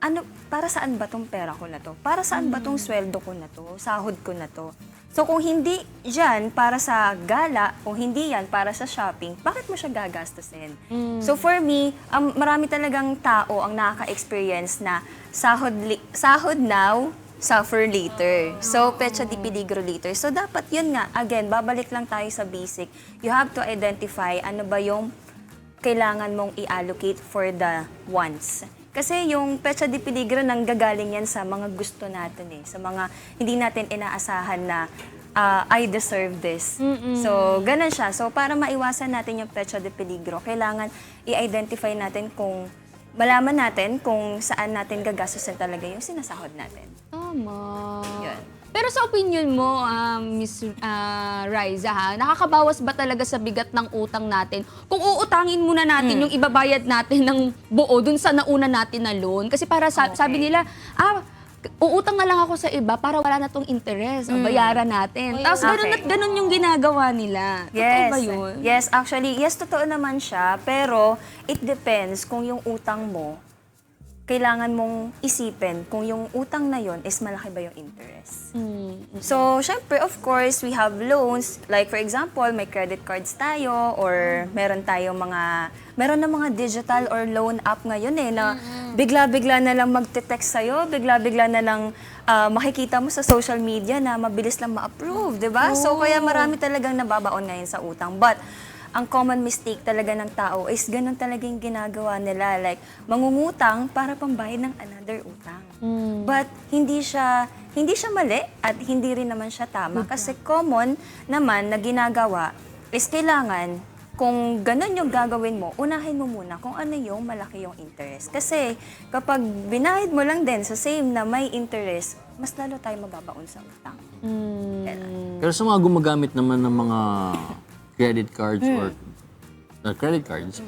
ano, para saan ba tong pera ko na to? Para saan ba tong sweldo ko na to? Sahod ko na to? So kung hindi yan para sa gala, kung hindi yan para sa shopping, bakit mo siya gagastusin? So for me, marami talagang tao ang nakaka-experience na sahod now, suffer later. So petsa di peligro later. So dapat yun nga, again, babalik lang tayo sa basic. You have to identify ano ba yung kailangan mong i-allocate for the wants. Kasi yung petsa di peligro nanggagaling yan sa mga gusto natin eh. Sa mga hindi natin inaasahan na I deserve this. So, ganun siya. So, para maiwasan natin yung petsa di peligro, kailangan i-identify natin kung malaman natin kung saan natin gagastusin talaga yung sinasahod natin. Tama. Yun. Pero sa opinion mo, Miss Riza, ha, nakakabawas ba talaga sa bigat ng utang natin? Kung uutangin muna natin yung ibabayad natin ng buo dun sa nauna natin na loan. Kasi para sabi nila, uutang na lang ako sa iba para wala na tong interest. O, bayaran natin. Tapos ganun at ganun yung ginagawa nila. Totoo ba yun? Yes, actually, yes, totoo naman siya. Pero it depends kung yung utang mo, kailangan mong isipin kung yung utang na yon is malaki ba yung interest. So, syempre, of course, we have loans. Like, for example, may credit cards tayo or meron na mga digital or loan app ngayon na bigla-bigla na lang magte-text sa'yo, bigla-bigla na lang makikita mo sa social media na mabilis lang ma-approve, di ba? So, kaya marami talagang nababaon ngayon sa utang. But, ang common mistake talaga ng tao is ganun talaga yung ginagawa nila. Like, mangungutang para pambayad ng another utang. But hindi siya mali at hindi rin naman siya tama. Kasi common naman na ginagawa is kailangan, kung ganun yung gagawin mo, unahin mo muna kung ano yung malaki yung interest. Kasi kapag binayad mo lang din sa same na may interest, mas lalo tayo mababaon sa utang. Pero sa mga gumagamit naman ng mga credit cards or credit cards,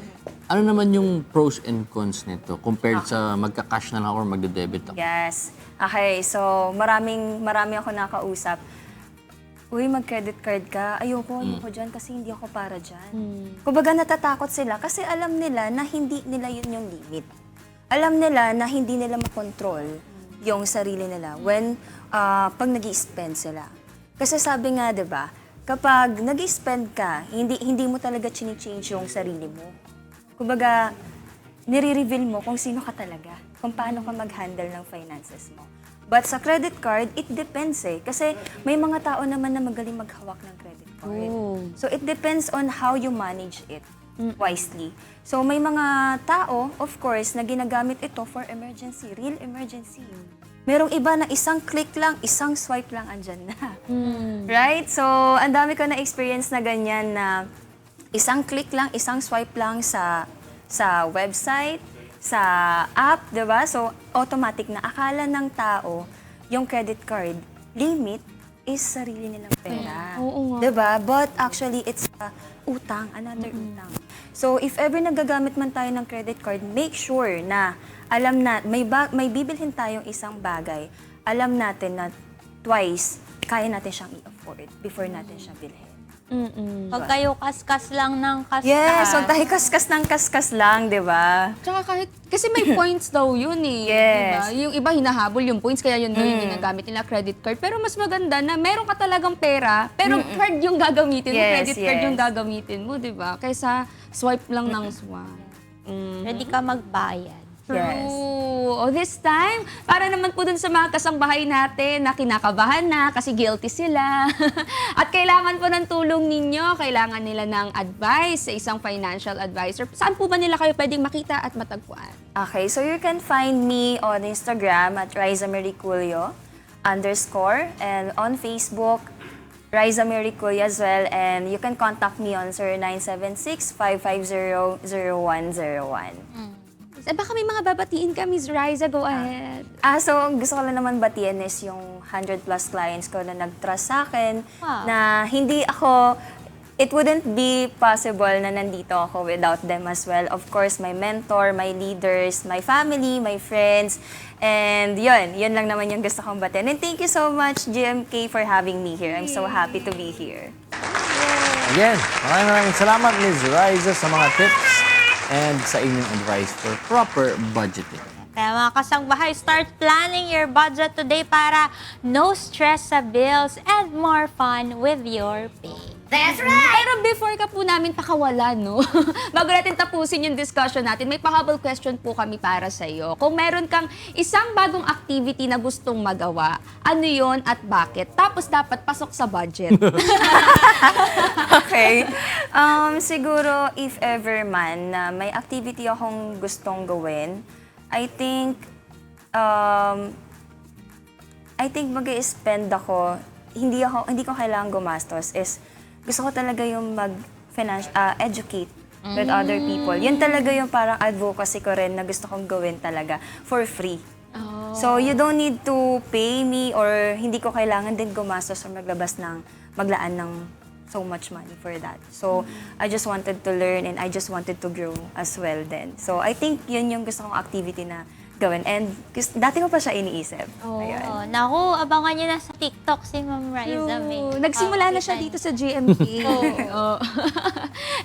ano naman yung pros and cons nito compared sa magka-cash na lang or magde-debit ako? Yes. Okay, so marami ako nakausap. Uy, mag-credit card ka. Ayoko dyan kasi hindi ako para dyan. Kumbaga natatakot sila kasi alam nila na hindi nila yun yung limit. Alam nila na hindi nila makontrol yung sarili nila when pag nag-i-spend sila. Kasi sabi nga, 'di ba, kapag nag-i-spend ka, hindi mo talaga chini-change yung sarili mo. Kumbaga, nire-reveal mo kung sino ka talaga, kung paano ka mag-handle ng finances mo. But sa credit card, it depends Kasi may mga tao naman na magaling maghawak ng credit card. So it depends on how you manage it wisely. So may mga tao, of course, na ginagamit ito for emergency, real emergency. Merong iba na isang click lang, isang swipe lang, andyan na. Right? So, ang dami ko na-experience na ganyan na isang click lang, isang swipe lang sa website, sa app, di ba? So, automatic na akala ng tao, yung credit card limit is sarili nilang pera. Di ba? But actually, it's utang, another utang. So, if ever nagagamit man tayo ng credit card, make sure na alam na, may bibilhin tayong isang bagay, alam natin na twice, kaya natin siyang i-afford before natin siya bilhin. Huwag kayo kaskas lang ng kaskas. Yes, huwag tayo kaskas ng kaskas lang, di ba? Tsaka kasi may points daw yun Yes. Diba? Yung iba hinahabol yung points, kaya yun daw yung ginagamit nila credit card. Pero mas maganda na meron ka talagang pera, pero card yung gagamitin mo, Yes, credit card yes. yung gagamitin mo, di ba? Kaysa swipe lang ng swipe. Ready ka magbayad. Yes. True. O this time, para naman po dun sa mga kasangbahay natin na kinakabahan na kasi guilty sila. At kailangan po ng tulong ninyo, kailangan nila ng advice sa isang financial advisor. Saan po ba nila kayo pwedeng makita at matagpuan? Okay, so you can find me on Instagram at Riza Mericulio _ and on Facebook, Riza Mericulio as well. And you can contact me on 0976-550-0101. Baka may mga babatiin ka, Ms. Riza. Go ahead. So gusto ko lang naman batiin is yung 100+ clients ko na nag-trust sa akin Wow. na it wouldn't be possible na nandito ako without them as well. Of course, my mentor, my leaders, my family, my friends, and yun lang naman yung gusto kong batiin. And thank you so much, GMK, for having me here. I'm so happy to be here. Again, maraming salamat, Ms. Riza, sa mga tips and sa inyong advice for proper budgeting. Kaya mga kasangbahay, start planning your budget today para no stress sa bills and more fun with your pay. That's right! Pero before ka po namin pakawala, no? Bago natin tapusin yung discussion natin, may pahabol question po kami para sa iyo. Kung meron kang isang bagong activity na gustong magawa, ano yon at bakit? Tapos dapat pasok sa budget. Okay. Siguro, if ever man na may activity akong gustong gawin, I think mag-i-spend ako, hindi ko kailangan gumastos, is gusto ko talaga yung educate with other people. Yun talaga yung parang advocacy ko rin na gusto kong gawin talaga for free. So, you don't need to pay me or hindi ko kailangan din gumastos or maglaan ng so much money for that. So, I just wanted to learn and I just wanted to grow as well then. So, I think yun yung gusto kong activity na gawin. And dati ko pa siya iniisip. Oo. Ayun. Naku, abangan nyo na sa TikTok si Ma'am Riza May. Nagsimula na siya dito sa GMK. Oo.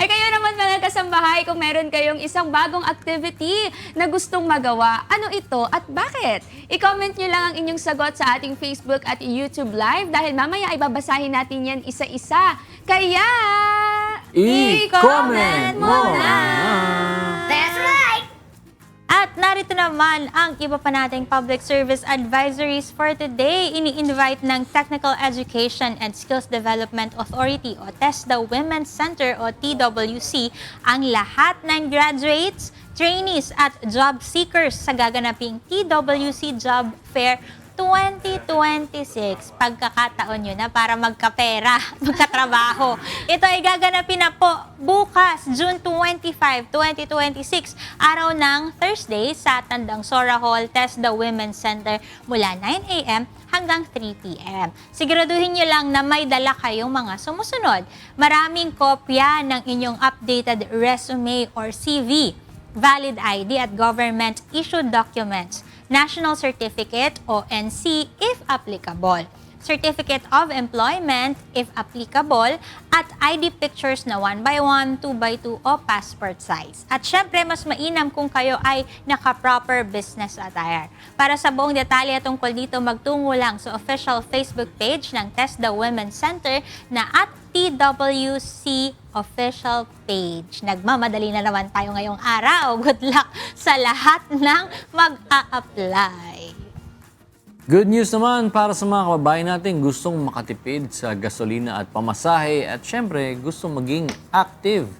Eh kayo naman mga kasambahay, kung meron kayong isang bagong activity na gustong magawa, ano ito at bakit? I-comment nyo lang ang inyong sagot sa ating Facebook at YouTube Live dahil mamaya ay babasahin natin yan isa-isa. Kaya... I-comment mo na! At narito naman ang iba pa nating public service advisories for today. Ini-invite ng Technical Education and Skills Development Authority o TESDA Women's Center o TWC ang lahat ng graduates, trainees at job seekers sa gaganaping TWC Job Fair 2026. Pagkakataon nyo na para magkapera, magkatrabaho. Ito ay gaganapin na po bukas, June 25, 2026, araw ng Thursday sa Tandang Sora Hall, TESDA Women's Center mula 9 a.m. hanggang 3 p.m. Siguraduhin nyo lang na may dala kayong mga sumusunod. Maraming kopya ng inyong updated resume or CV, valid ID at government-issued documents, National Certificate o NC if applicable, Certificate of Employment if applicable, at ID pictures na 1x1, 2x2 o passport size. At syempre, mas mainam kung kayo ay naka-proper business attire. Para sa buong detalye tungkol dito, magtungo lang sa official Facebook page ng TESDA Women's Center na at TWC official page. Nagmamadali na naman tayo ngayong araw. Good luck sa lahat ng mag-a-apply. Good news naman para sa mga kababayan natin gustong makatipid sa gasolina at pamasahe at syempre gustong maging active.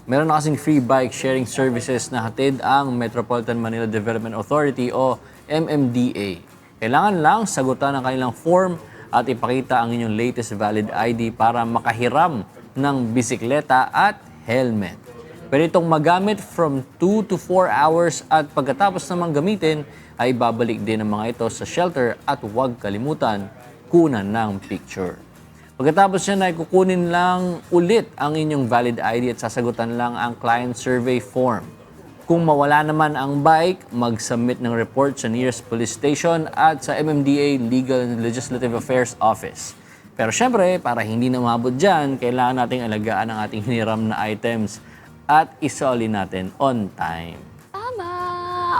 Meron na kasing free bike sharing services na hatid ang Metropolitan Manila Development Authority o MMDA. Kailangan lang sagutan ang kanilang form at ipakita ang inyong latest valid ID para makahiram ng bisikleta at helmet. Pwede itong magamit from 2 to 4 hours at pagkatapos namang gamitin ay babalik din ang mga ito sa shelter at huwag kalimutan kunan ng picture. Pagkatapos yan ay kukunin lang ulit ang inyong valid ID at sasagutan lang ang client survey form. Kung mawala naman ang bike, mag-submit ng report sa nearest police station at sa MMDA Legal and Legislative Affairs Office. Pero syempre, para hindi na umabot dyan, kailangan nating alagaan ang ating hiniram na items at isoli natin on time. Tama.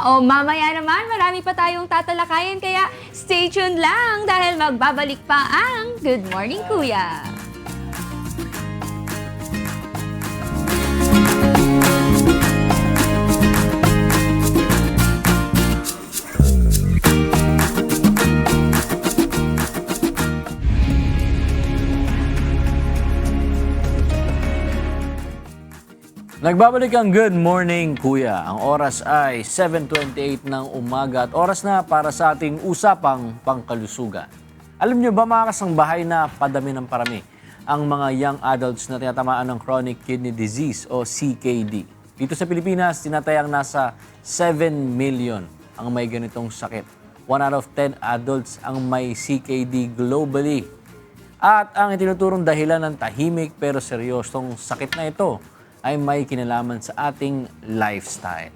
O mamaya naman, marami pa tayong tatalakayin kaya stay tuned lang dahil magbabalik pa ang Good Morning Kuya. Nagbabalik ang Good Morning Kuya. Ang oras ay 7:28 ng umaga at oras na para sa ating usapang pangkalusugan. Alam niyo ba mga kasangbahay na padami ng parami ang mga young adults na tinatamaan ng chronic kidney disease o CKD. Dito sa Pilipinas, tinatayang nasa 7 million ang may ganitong sakit. 1 out of 10 adults ang may CKD globally. At ang itinuturong dahilan ng tahimik pero seryosong sakit na ito ay may kinalaman sa ating lifestyle.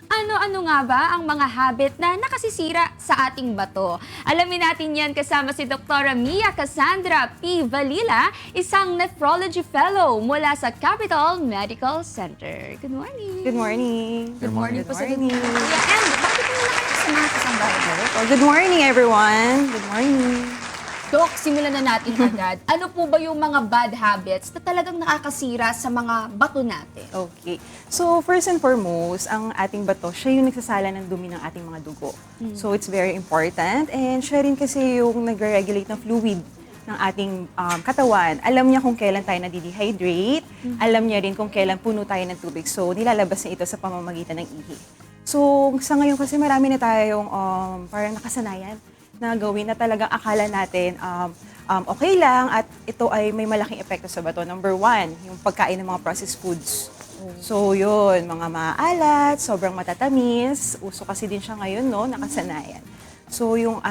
Ano-ano nga ba ang mga habit na nakasisira sa ating bato? Alamin natin yan kasama si Dr. Mia Cassandra P. Valila, isang nephrology fellow mula sa Capital Medical Center. Good morning. Good morning. Good morning. po sa Good Morning. And bakit mo naman sa mga kasambahay mo? Well, good morning, everyone. Good morning. Dok, simulan na natin agad. Ano po ba yung mga bad habits na talagang nakakasira sa mga bato natin? Okay. So, first and foremost, ang ating bato, siya yung nagsasala ng dumi ng ating mga dugo. So, it's very important. And siya rin kasi yung nag-regulate ng fluid ng ating katawan. Alam niya kung kailan tayo nadidehydrate. Alam niya rin kung kailan puno tayo ng tubig. So, nilalabas niya ito sa pamamagitan ng ihi. So, sa ngayon kasi marami na tayong parang nakasanayan na gawin na talagang akala natin okay lang at ito ay may malaking epekto sa bato. Number 1, yung pagkain ng mga processed foods. So yun, mga maalat, sobrang matatamis. Uso kasi din siya ngayon, no, nakasanayan. So yung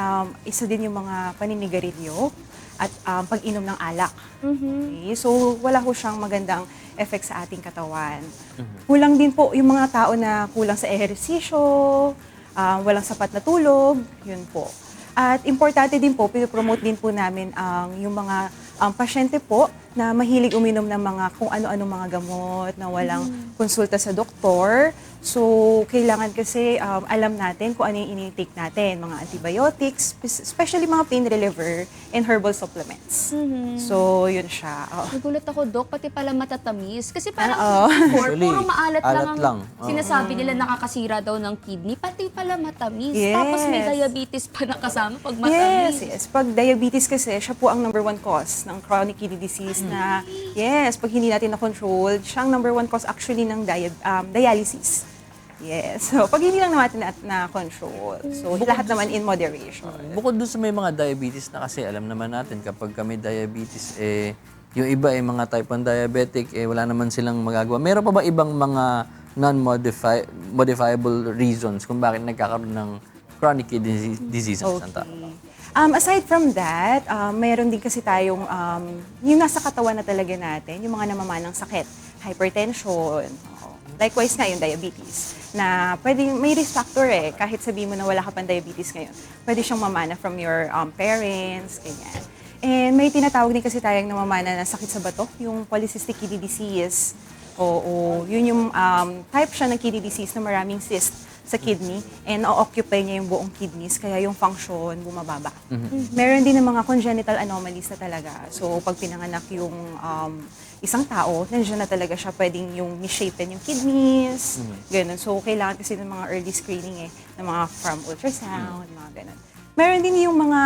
isa din yung mga paninigarilyo at pag-inom ng alak. Okay? So wala ho siyang magandang effect sa ating katawan. Kulang din po yung mga tao na kulang sa ehersisyo, walang sapat na tulog, yun po. At importante din po, pinopromote din po namin yung mga pasyente po na mahilig uminom ng mga kung ano-ano mga gamot na walang konsulta sa doktor. So, kailangan kasi alam natin kung ano yung ini-take natin, mga antibiotics, especially mga pain reliever and herbal supplements. So, yun siya. Nagulat ako, Dok, pati pala matatamis. Kasi parang before, Actually, puro maalat alat lang ang lang. Oo. sinasabi nila nakakasira daw ng kidney. Pati pala matamis. Yes. Tapos may diabetes pa nakasama pag Yes, matamis. yes. Pag diabetes kasi, siya po ang number 1 cause ng chronic kidney disease na, yes, pag hindi natin na-control, siya ang number 1 cause actually ng dialysis. Yes. So, pag hindi lang natin na-control. So, lahat naman in moderation. Bukod dun sa may mga diabetes na kasi, alam naman natin kapag kami diabetes, yung iba mga type 1 diabetic, wala naman silang magagawa. Meron pa ba ibang mga non-modifiable reasons kung bakit nagkakaroon ng chronic kidney disease ang isang tao? Aside from that, mayroon din kasi tayong yung nasa katawan na talaga natin, yung mga namamanang sakit, hypertension, likewise nga yung diabetes, na pwedeng may risk factor kahit sabihin mo na wala ka pang diabetes ngayon, pwede siyang mamana from your parents, ganyan. And may tinatawag din kasi tayong namamana na sakit sa bato, yung polycystic kidney disease. Oo, yun yung type siya ng kidney disease na maraming cyst sa kidney and na-occupy niya yung buong kidneys kaya yung function bumababa. Meron din ng mga congenital anomalies na talaga. So pag pinanganak yung isang tao, nandiyan na talaga siya pwedeng yung misshapen yung kidneys, ganun. So kailangan kasi ng mga early screening ng mga from ultrasound, mga ganun. Meron din yung mga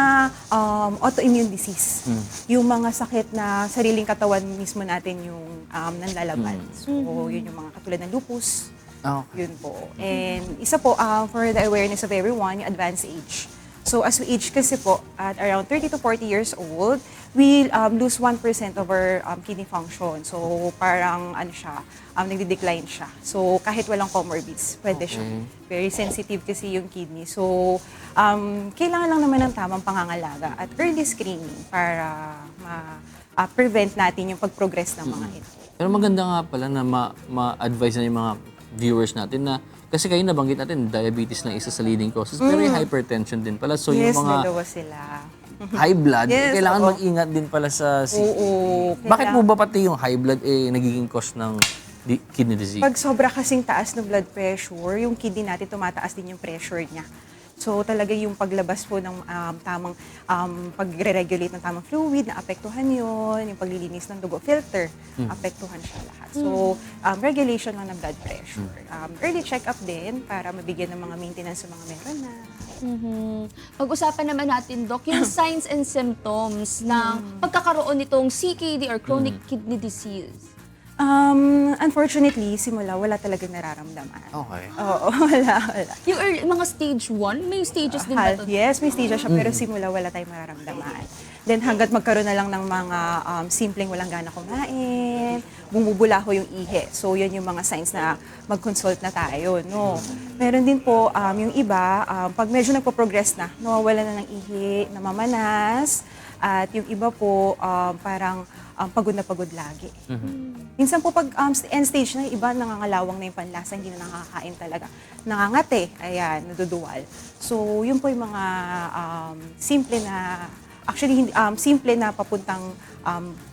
autoimmune disease. Yung mga sakit na sariling katawan mismo natin yung nanlalaban. So yun yung mga katulad ng lupus. Okay. Yun po. And isa po, for the awareness of everyone, yung advanced age. So as we age kasi po, at around 30 to 40 years old, we lose 1% of our kidney function. So parang nagde-decline siya. So kahit walang comorbids, pwede siya. Very sensitive kasi yung kidney. So kailangan lang naman ng tamang pangangalaga at early screening para ma-prevent natin yung pag-progress ng mga ito. Pero maganda nga pala na ma-advise na yung mga viewers natin na kasi kayo nabanggit natin, diabetes na isa sa leading causes, pero yung hypertension din pala. So Yes, yung mga dalawa sila. high blood, Yes, kailangan oo. mag-ingat din pala sa Oo. Bakit po ba pati yung high blood nagiging cause ng kidney disease? Pag sobra kasing taas ng blood pressure, yung kidney natin tumataas din yung pressure niya. So talaga yung paglabas po ng tamang pagre-regulate ng tamang fluid, na apektuhan yun, yung paglilinis ng dugo filter, apektuhan siya lahat. So regulation lang ng blood pressure. Early check-up din para mabigyan ng mga maintenance sa mga meron na. Pag-usapan naman natin, Doc, yung signs and symptoms ng pagkakaroon nitong CKD or chronic kidney disease. Unfortunately, simula wala talagang nararamdaman. Okay. Oo, wala. Yung mga stage 1, may stages din ba ito? Yes, may stage siya, pero simula wala tayong mararamdaman. Then hanggat magkaroon na lang ng mga simpleng walang gana kumain, bumubulaho yung ihi. So yan yung mga signs na mag-consult na tayo, no? Meron din po yung iba, pag medyo nagpo-progress na, nawawala na ng ihi, namamanas, at yung iba po parang pagod na pagod lagi. Minsan po pag end stage na, yung iba nangangalawang na yung panlasa, hindi na nakakain talaga. Nangangate, ayan, naduduwal. So, yun po yung mga simple na, actually, simple na papuntang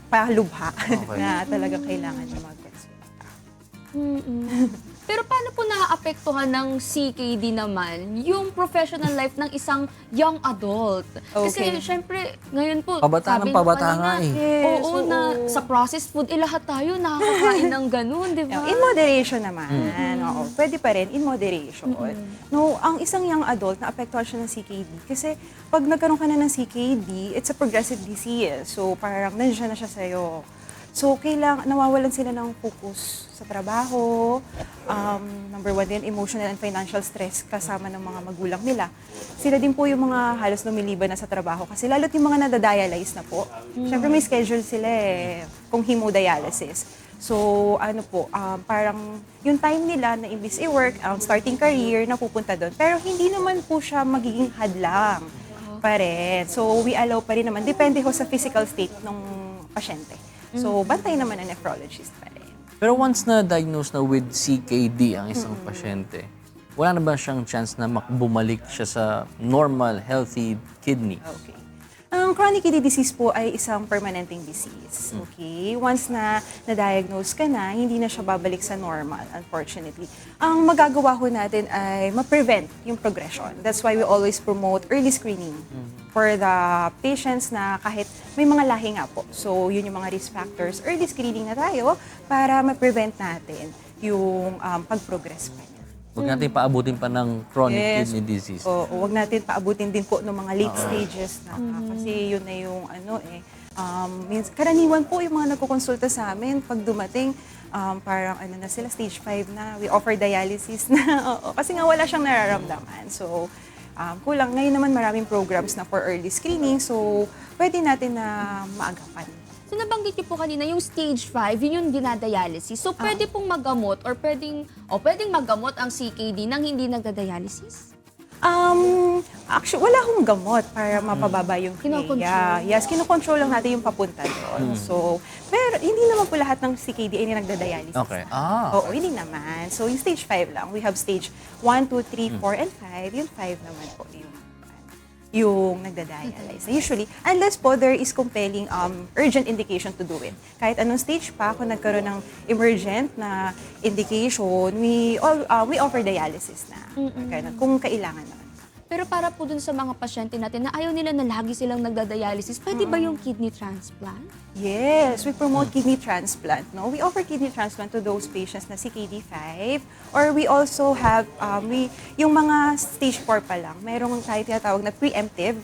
palubha na talagang kailangan na mag-consulta. Pero paano po naaapektuhan ng CKD naman yung professional life ng isang young adult? Kasi Okay. syempre, ngayon po, Pabataan sabi ng niyo pabataan kanina, nga Yes, oo, na sa processed food, lahat tayo nakakakain ng ganun, di ba? In moderation naman. Oo, pwede pa rin, in moderation. No, ang isang young adult, naapektuhan siya ng CKD. Kasi pag nagkaroon ka na ng CKD, it's a progressive disease. So parang nandiyan na siya sa'yo. So, nawawalan sila ng focus sa trabaho. Number 1 din, emotional and financial stress kasama ng mga magulang nila. Sila din po yung mga halos lumiliban na sa trabaho. Kasi lalo't yung mga nadadialyze na po. Siyempre may schedule sila kung hemodialysis. So, parang yung time nila na imbis i-work, starting career, napupunta doon. Pero hindi naman po siya magiging hadlang pa rin. So, we allow pa rin naman. Depende ho sa physical state ng pasyente. So, bantay naman ang nephrologist pa rin. Pero once na diagnose na with CKD ang isang pasyente, wala na ba siyang chance na bumalik siya sa normal, healthy kidney? Okay. Ang chronic kidney disease po ay isang permanenting disease. Okay? Once na na-diagnose ka na, hindi na siya babalik sa normal, unfortunately. Ang magagawa ho natin ay ma-prevent yung progression. That's why we always promote early screening for the patients na kahit may mga lahi nga po. So, yun yung mga risk factors. Early screening na tayo para ma-prevent natin yung pag-progress pa niya. Huwag natin paabutin pa ng chronic kidney disease. Oo, wag natin paabutin din po ng mga late stages na kasi yun na yung karaniwan po yung mga nagkukonsulta sa amin pag dumating parang na sila stage 5 na, we offer dialysis na. Oo, kasi nga wala siyang nararamdaman. So kulang ngayon naman maraming programs na for early screening, so pwede natin na maagapan. So nabanggit niyo po kanina yung stage 5, yun yung dinadialysis. So pwede pong magamot or pwedeng magamot ang CKD nang hindi nagda-dialysis? Actually, wala akong gamot para mapababa yung Kinokontrol. KEA. Yes, kinokontrol lang natin yung papunta doon. So, pero hindi naman po lahat ng CKD ay nagda-dialysis. Okay. Oo, hindi naman. So, yung stage 5 lang. We have stage 1, 2, 3, 4, and 5. Yung 5 naman po yung nagda-dialyze. Usually, unless po there is compelling urgent indication to do it. Kahit anong stage pa, kung nagkaroon ng emergent na indication, we offer dialysis na. Ganun, kung kailangan naman. Pero para po dun sa mga pasyente natin na ayaw nila na lagi silang nagda-dialysis, pwede ba yung kidney transplant? Yes, we promote kidney transplant. No, we offer kidney transplant to those patients na CKD5, or we also have yung mga stage 4 pa lang. Merong tayo tinatawag na preemptive.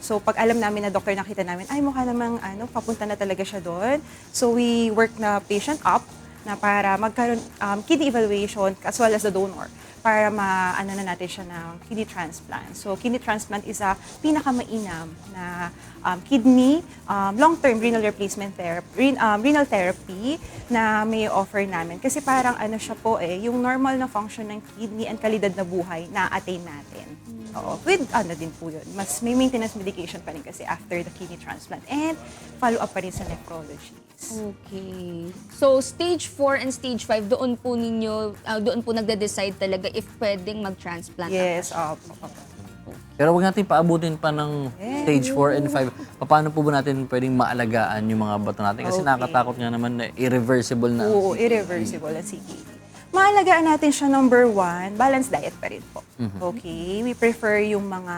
So pag alam namin na doktor, nakita namin, ay mukha namang papunta na talaga siya doon. So we work na patient up na para magkaroon kidney evaluation as well as the donor para na natin siya ng kidney transplant. So, kidney transplant is a pinakamainam na kidney long-term renal replacement therapy, renal therapy na may offer namin. Kasi parang siya po yung normal na function ng kidney and kalidad na buhay na attain natin. Oo. With din po yun. Mas may maintenance medication pa rin kasi after the kidney transplant. And follow-up pa rin sa nephrology. Okay. So, stage 4 and stage 5, doon po nagde-decide talaga if pwedeng mag-transplant. Yes, Pero huwag natin paabutin pa ng stage 4 and 5. Paano po ba natin pwedeng maalagaan yung mga bato natin? Kasi nakakatakot nga naman na irreversible na. Oo, irreversible ang CKD. Maalagaan natin siya, number 1, balanced diet pa rin po. Okay? We prefer yung mga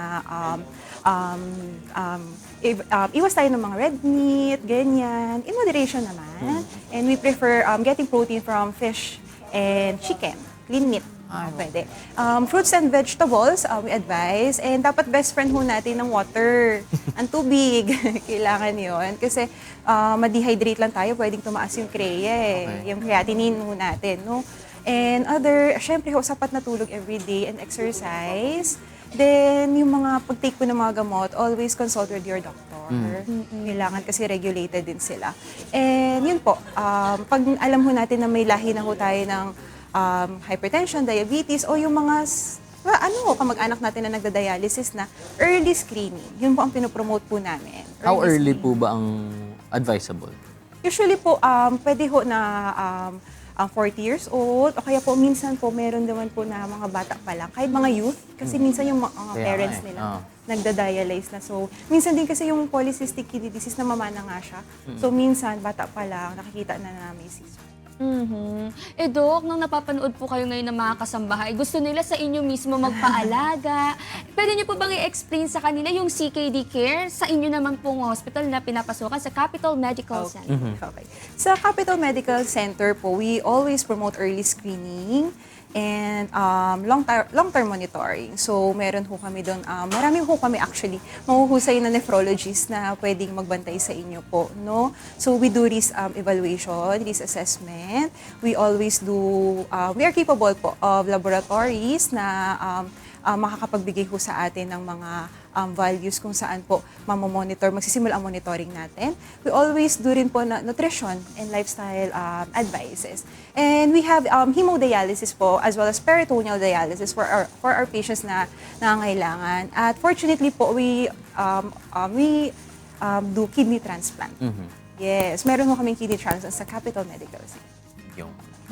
iwas tayo ng mga red meat, ganyan. In moderation naman. And we prefer getting protein from fish and chicken, clean meat. Pwede. Fruits and vegetables, we advise. And dapat best friend ho natin ng water. Ang tubig. Kailangan yon. Kasi ma-dehydrate lang tayo, pwedeng tumaas yung CREA Yung creatinine ho natin. No? And syempre ho, sapat na tulog everyday and exercise. Then, yung mga pag-take po ng mga gamot, always consult with your doctor. Kailangan kasi regulated din sila. And yun po, pag alam ho natin na may lahi na ho tayo ng hypertension, diabetes, o yung mga kamag-anak natin na nagda-dialysis na early screening. Yun po ang pinopromote po namin. How early po ba ang advisable? Usually po, pwede ho na 40 years old, o kaya po minsan po meron naman po na mga bata pa lang, kahit mga youth, kasi minsan yung mga parents nila nagda-dialyze na. So, minsan din kasi yung polycystic kidney disease na mamana nga siya. So, minsan, bata pa lang, nakikita na may seizure. Dok, nang napapanood po kayo ngayon ng mga kasambahay, gusto nila sa inyo mismo magpaalaga. Pwede niyo po bang i-explain sa kanila yung CKD Care sa inyo naman pong hospital na pinapasukan sa Capital Medical Center? Okay. Sa Capital Medical Center po, we always promote early screening and long-term monitoring. So, meron ho kami doon, marami ho kami actually, mahuhusay na nephrologist na pwedeng magbantay sa inyo po, no? So, we do risk evaluation, risk assessment. We always do, we are capable po of laboratories na makakapagbigay ho sa atin ng mga values kung saan po mamomonitor, magsisimula ang monitoring natin. We always do rin po na nutrition and lifestyle advices. And we have hemodialysis po as well as peritoneal dialysis for our patients na nangangailangan. At fortunately po, we do kidney transplant. Yes, meron ho kaming kidney transplant sa Capital Medical Center.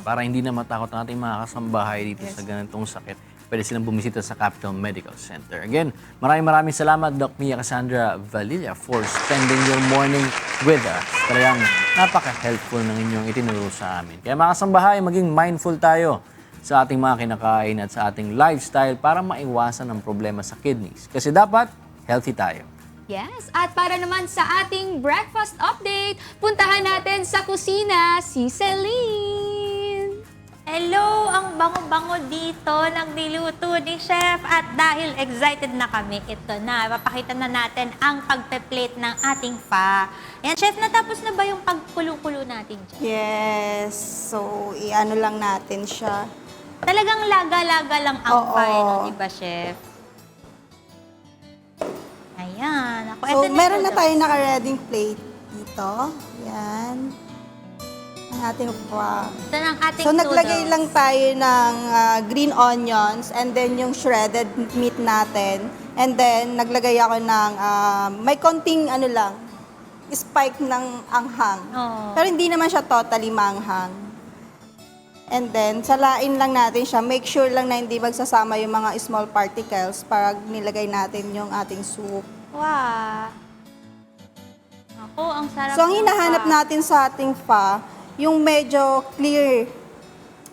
Para hindi na matakot ang ating mga kasambahay dito sa ganitong sakit. pwede silang bumisita sa Capital Medical Center. Again, maraming salamat, Doc Mia Cassandra Valilla, for spending your morning with us. Talagang napaka-helpful ng inyong itinuro sa amin. Kaya mga kasambahay, maging mindful tayo sa ating mga kinakain at sa ating lifestyle para maiwasan ang problema sa kidneys. Kasi dapat, healthy tayo. Yes, at para naman sa ating breakfast update, puntahan natin sa kusina si Celine. Hello! Ang bango-bango dito, nagliluto ni Chef. At dahil excited na kami, ito na, papakita na natin ang pagpe-plate ng ating pho. Ayan, Chef, natapos na ba yung pagkulo-kulo natin dyan? Yes. So, i-ano lang natin siya. Talagang laga-laga lang ang Oo. pho, no, di ba, Chef? Ayan. Ako, So, eto meron na noodles. tayo naka-reading plate dito. Yan. Ang ating pho. Ito ng ating So, naglagay noodles. lang tayo ng green onions and then yung shredded meat natin. And then, naglagay ako ng may konting spike ng anghang. Oo. Pero hindi naman siya totally manghang. And then, salain lang natin siya. Make sure lang na hindi magsasama yung mga small particles para nilagay natin yung ating soup. Wow. Ako, ang sarap. So, ang ng hinahanap pho. natin sa ating pho, yung medyo clear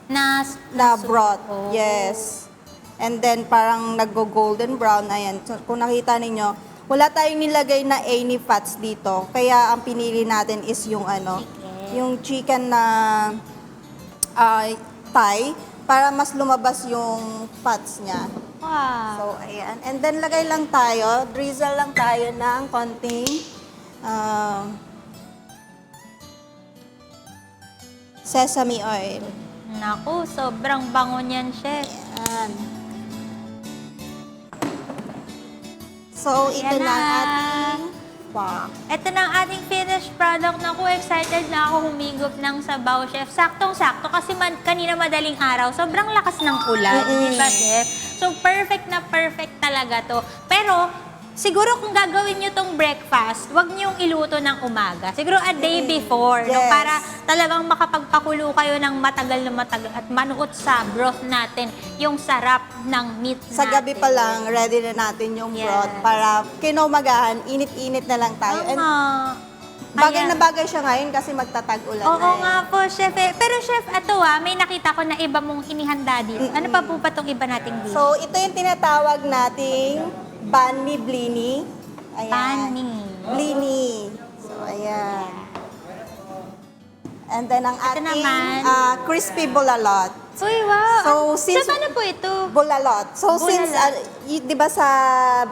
na soup. broth. Oh. Yes. And then, parang nag-golden brown. Ayan. So, kung nakita ninyo, wala tayong nilagay na any fats dito. Kaya, ang pinili natin is yung yung chicken na thigh para mas lumabas yung fats niya. Wow. So, ayan. And then, lagay lang tayo, drizzle lang tayo ng konting sesame oil. Naku, sobrang bango niyan, Chef. Ayan. So, ito Ayan na ang na. ating pho. Ito na ang ating finished product. Naku, excited na ako humigop ng sabaw, Chef. Saktong-sakto kasi kanina madaling araw, sobrang lakas ng ulan. Di ba, Chef? So, perfect na perfect talaga to. Pero, siguro kung gagawin nyo tong breakfast, huwag nyo iluto ng umaga. Siguro a day before, no? Yes. Para talagang makapagpakulo kayo ng matagal na matagal at manuot sa broth natin yung sarap ng meat Sa natin. gabi pa lang, ready na natin yung Yes. broth para kinaumagahan, init-init na lang tayo. And bagay Ayan. na bagay siya ngayon kasi magtatag-ulan Oo na eh. nga po, Chef. Pero Chef, ito may nakita ko na iba mong inihanda dito. Ano pa po ba itong iba nating dish? So, ito yung tinatawag nating banh mi blini. Ayan. Banh mi. Blini. So, ayan. And then, ang ating naman. crispy bulalot. Uy, wow. So, since- Chef, ano po ito? Bulalot. So, Bulalot. since, di ba sa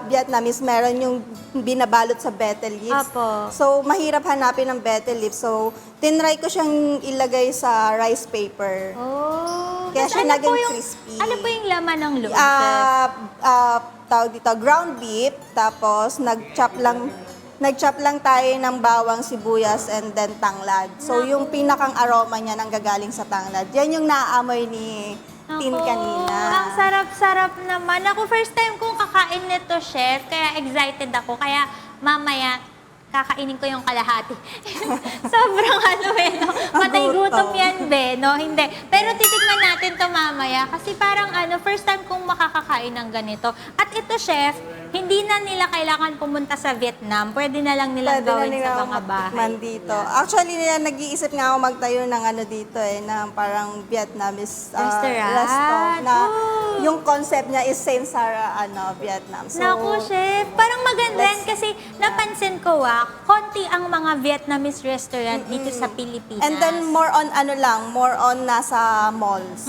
Vietnamese, meron yung binabalot sa betel leaves. Apo. So, mahirap hanapin ng betel leaves. So, tinry ko siyang ilagay sa rice paper. Oh. Kaya Tas siya ano po naging yung- crispy. Ano po yung laman ng loob, Chef? Tawag dito, ground beef. Tapos, nag-chop lang tayo ng bawang, sibuyas, and then tanglad. So, yung pinakang aroma niya nanggagaling sa tanglad. Yan yung naaamoy ni Tin Ako, kanina. Ang sarap-sarap naman. Ako, first time kong kakain nito, Chef. Kaya excited ako. Kaya mamaya, kakainin ko yung kalahati. Sobrang no? Patay gutom yan, be, no? Hindi. Pero titignan natin to mamaya. Kasi parang first time kong makakakain ng ganito. At ito, Chef, hindi na nila kailangan pumunta sa Vietnam. Pwede na lang nilang Pwede na gawin nila sa mga bahay. matikman dito. Actually, nag-iisip nga ako magtayo ng dito na parang Vietnamese Restaurant. restaurant na Oh. yung concept niya is same sa Vietnam. So, Naku, Chef. Parang maganda yan kasi napansin ko konti ang mga Vietnamese restaurant dito sa Pilipinas. and then more on more on nasa malls.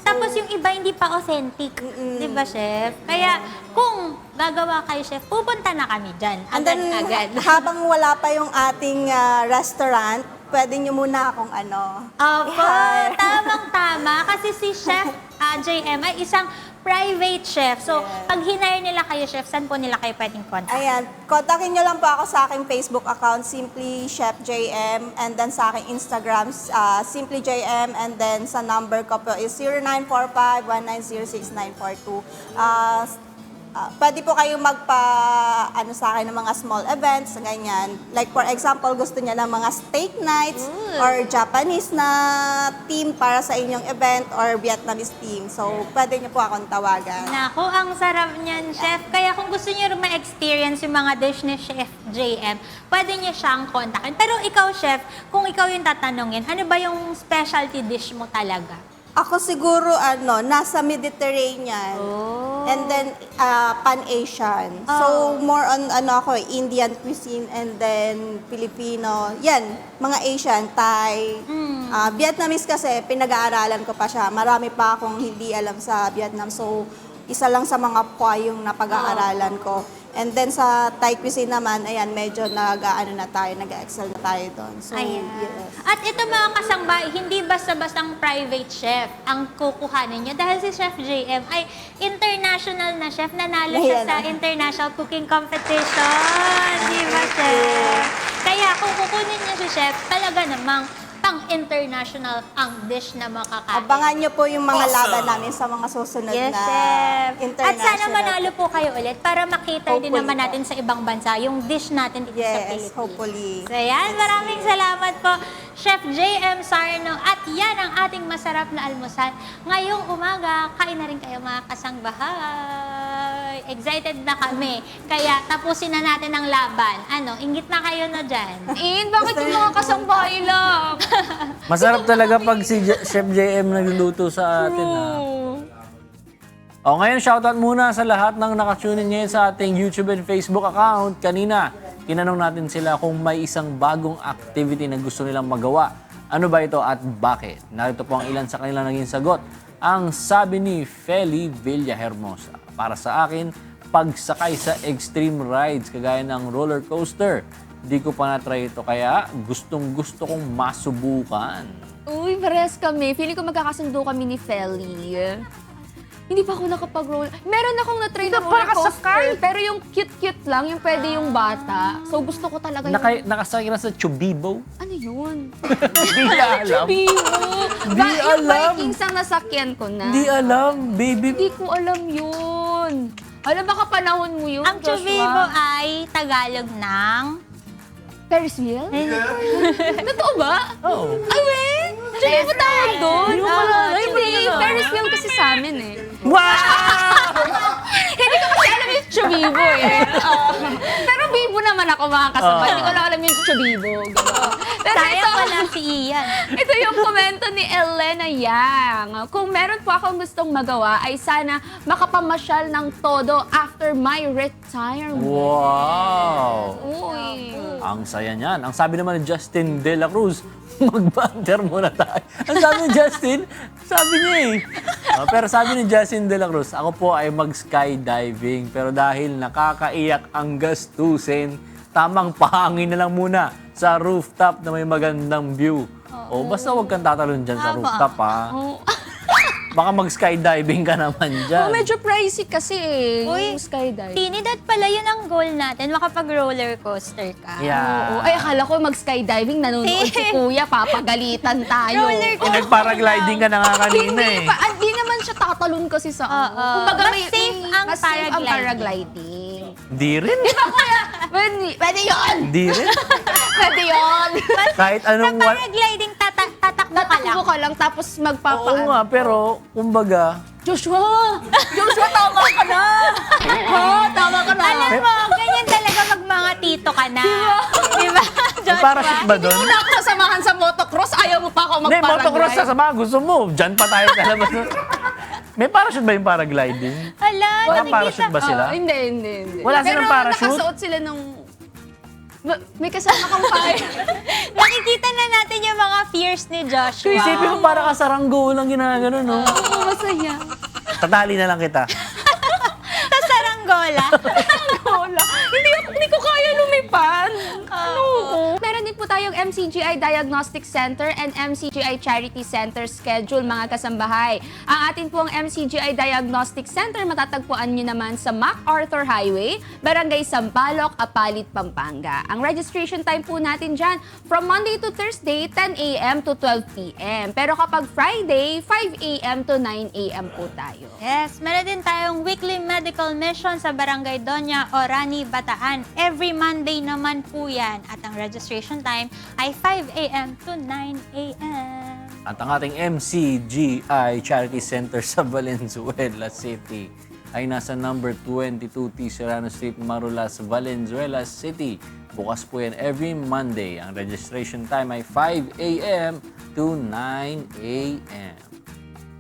Tapos yung iba hindi pa authentic. Di ba, Chef? Kaya kung gagawa kayo, Chef, pupunta na kami dyan. And then, Agad-agad. habang wala pa yung ating restaurant, pwede nyo muna akong Opo, i-hire. tamang-tama. Kasi si Chef JM ay isang private chef. So, pag hinire nila kayo, Chef, saan po nila kayo pwedeng contact? Ayan, kontakin nyo lang po ako sa aking Facebook account, Simply Chef JM, and then sa aking Instagram, Simply JM, and then sa number ko po is 0945-1906942. pwede po kayong ano sa akin ng mga small events, ganyan. Like for example, gusto niya ng mga steak nights or Japanese na team para sa inyong event or Vietnamese team. So, pwede niyo po akong tawagan. Naku, ang sarap niyan, Chef. Kaya kung gusto niyo rin ma-experience yung mga dish ni Chef JM, pwede niyo siyang kontakin. Pero ikaw, Chef, kung ikaw yung tatanungin, ano ba yung specialty dish mo talaga? Ako siguro, nasa Mediterranean. And then, Pan-Asian. So, more on, Indian cuisine and then Filipino. Yan, mga Asian, Thai. Vietnamese kasi, pinag-aaralan ko pa siya. Marami pa akong hindi alam sa Vietnam. So, isa lang sa mga pwa yung napag-aaralan ko. And then sa Thai cuisine naman, ayan, medyo nag-excel na tayo doon. So, Ayan. yes. At ito mga kasangbahay, hindi basta-bastang private chef ang kukuhanin niyo. Dahil si Chef JM ay international na chef. Nanalo siya Ayan sa na. International Cooking Competition. Di ba, Chef? Kaya kung kukunin niyo si Chef, talaga namang pang-international ang dish na makakain. Abangan nyo po yung mga laban namin sa mga susunod Yes, na Chef. At international. sana manalo po kayo ulit para makita din Hopefully naman po. natin sa ibang bansa yung dish natin dito sa Pilipinas. Yes, hopefully. So yan, maraming salamat po, Chef JM Sarno. At yan ang ating masarap na almusal. Ngayong umaga, kain na rin kayo mga kasangbahay. Excited na kami. Kaya tapusin na natin ang laban. Inggit na kayo na dyan. Bakit yung mga kasambahay lang? Masarap talaga pag si Chef JM nagluluto sa atin, ha? O ngayon, shoutout muna sa lahat ng nakatune in ngayon sa ating YouTube and Facebook account. Kanina, tinanong natin sila kung may isang bagong activity na gusto nilang magawa. Ano ba ito at bakit? Narito po ang ilan sa kanilang naging sagot. Ang sabi ni Feli Villahermosa, para sa akin, pagsakay sa extreme rides kagaya ng roller coaster. Di ko pa na-try ito kaya gustong-gusto kong masubukan. Uy, parehas kami. Feeling ko magkakasundo kami ni Feli. Hindi pa ako nakapag-roll. Meron akong na-try na roller coaster. Pero yung cute-cute lang, yung pwede yung bata. So gusto ko talaga yung... Nakasakay na sa Chubibo? Ano yun? Di alam. Bibo! Di Yung alam. Vikings ang nasakyan ko na. Di alam, baby. Hindi ko alam yun. Alam, baka panahon mo yun, Ang Joshua. Chubibo ay Tagalog ng... Ferris wheel? Totoo ba? Oo. Ay, wait! Chubibo tawag doon? Hindi mo pala alam. Hindi, Ferris wheel kasi sa amin eh. Wow! Hindi ko kasi alam yung Chubibo eh. Pero bibo naman ako mga kasabay. Hindi ko lang alam yung Chubibo. Gano'n. Pero Sayang wala si Ian. Ito yung komento ni Elena Yang. Kung meron po akong gustong magawa, ay sana makapamasyal ng todo after my retirement. Wow! Uy. Ang saya niyan. Ang sabi naman ni Justin De La Cruz, mag-banter muna tayo. Ang sabi ni Justin, sabi niya eh. Pero sabi ni Justin De La Cruz, ako po ay mag-skydiving. Pero dahil nakakaiyak ang gastusin, tamang pahangin na lang muna sa rooftop na may magandang view. O basta huwag kang tatalon dyan sa Tama. rooftop, ha? Baka mag-skydiving ka naman dyan. Medyo pricey kasi eh, Uy, yung skydiving. Trinidad pala yun ang goal natin, makapag-roller coaster ka. Yeah. Oo. Ay, akala ko mag-skydiving, nanonood si Kuya, papagalitan tayo. Roller Eh, nag-paragliding ka na nga kanina Hindi eh. pa, hindi naman siya tatalon kasi sa ano. Kumbaga, Mas safe ang mas safe ang paragliding. paragliding. Di rin. Pwede yun! Di rin. Pwede yun! Kahit Sa anong... paragliding, tatakbo ka lang. Tatakbo ka lang, tapos Oo magpapaan. nga, pero kumbaga, Joshua! Joshua, tama ka na! Ha? Tama ka na! Alam mo, ganyan talaga mag mga tito ka na. Di ba? may parachute ba doon? Una ako sasamahan sa motocross, ayaw mo pa ako Hindi, mag-paraglide. motocross sa sama. Gusto mo, dyan pa tayo sa labas. May parachute ba yung paragliding? Ala, Naka-parachute ba sila? Hindi. Wala silang parachute? Pero nakasuot sila nung... May kasama kang fire. Nakikita na natin yung mga fears ni Joshua. Isipin mo para ka saranggo lang ginagano, no? Oo, masaya. Tatali na lang kita. Sa saranggola. Wala. Hindi ko kaya lumipad. Ano? Meron din po po tayong MCGI Diagnostic Center and MCGI Charity Center schedule, mga kasambahay. Ang atin pong MCGI Diagnostic Center matatagpuan nyo naman sa MacArthur Highway, Barangay Sampaloc, Apalit, Pampanga. Ang registration time po natin dyan from Monday to Thursday, 10 a.m. to 12 p.m. Pero kapag Friday, 5 a.m. to 9 a.m. po tayo. Yes, meron din tayong weekly medical mission sa Barangay Doña Orani, Bataan. Every Monday naman po yan. At ang registration time ay 5 a.m. to 9 a.m. At ang ating MCGI Charity Center sa Valenzuela City ay nasa number 22 T. Serrano Street, Marulas, Valenzuela City. Bukas po yan every Monday. Ang registration time ay 5 a.m. to 9 a.m.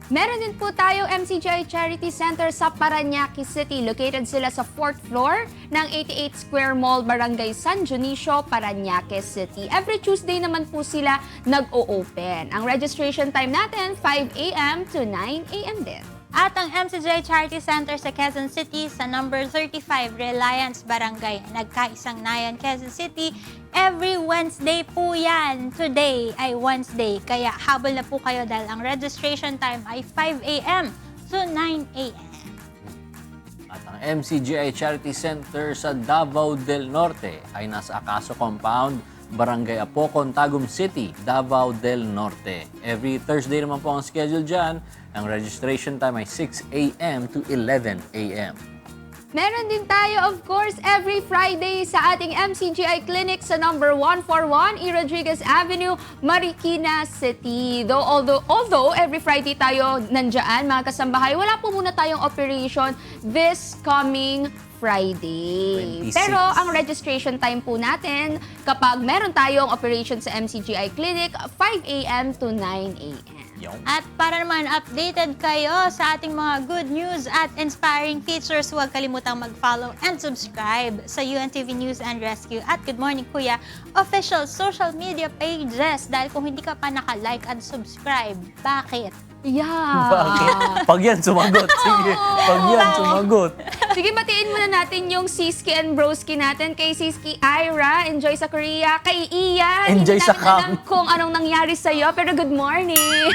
Meron din po tayong MCGI Charity Center sa Parañaque City. Located sila sa 4th floor ng 88 Square Mall, Barangay San Dionisio, Parañaque City. Every Tuesday naman po sila nag-o-open. Ang registration time natin, 5 a.m. to 9 a.m. din. At ang MCGI Charity Center sa Quezon City sa number 35 Reliance Barangay, Nagkaisang Nayan, Quezon City. Every Wednesday po yan. Today ay Wednesday, kaya habol na po kayo dahil ang registration time ay 5 a.m. to 9 a.m. At ang MCGI Charity Center sa Davao del Norte ay nasa Acaso Compound, Barangay Apocon, Tagum City, Davao del Norte. Every Thursday naman po ang schedule dyan. Ang registration time ay 6 a.m. to 11 a.m. Meron din tayo, of course, every Friday sa ating MCGI Clinic sa number 141 E. Rodriguez Avenue, Marikina City. Although every Friday tayo nandyan, mga kasambahay, wala po muna tayong operation this coming Friday. 26. Pero ang registration time po natin, kapag meron tayong operation sa MCGI Clinic, 5 a.m. to 9 a.m. At para naman updated kayo sa ating mga good news at inspiring features, huwag kalimutang mag-follow and subscribe sa UNTV News and Rescue at Good Morning Kuya official social media pages. Dahil kung hindi ka pa naka-like and subscribe, bakit? Yeah. Bakit? Pag yan, sumagot. Sige. Pag yan, sumagot. Sige, batiin muna natin yung Siski and Broski natin. Kay Siski Ira, enjoy sa Korea. Kay Iya, Enjoy hindi sa namin alam camp. kung anong nangyari sa'yo, pero good morning.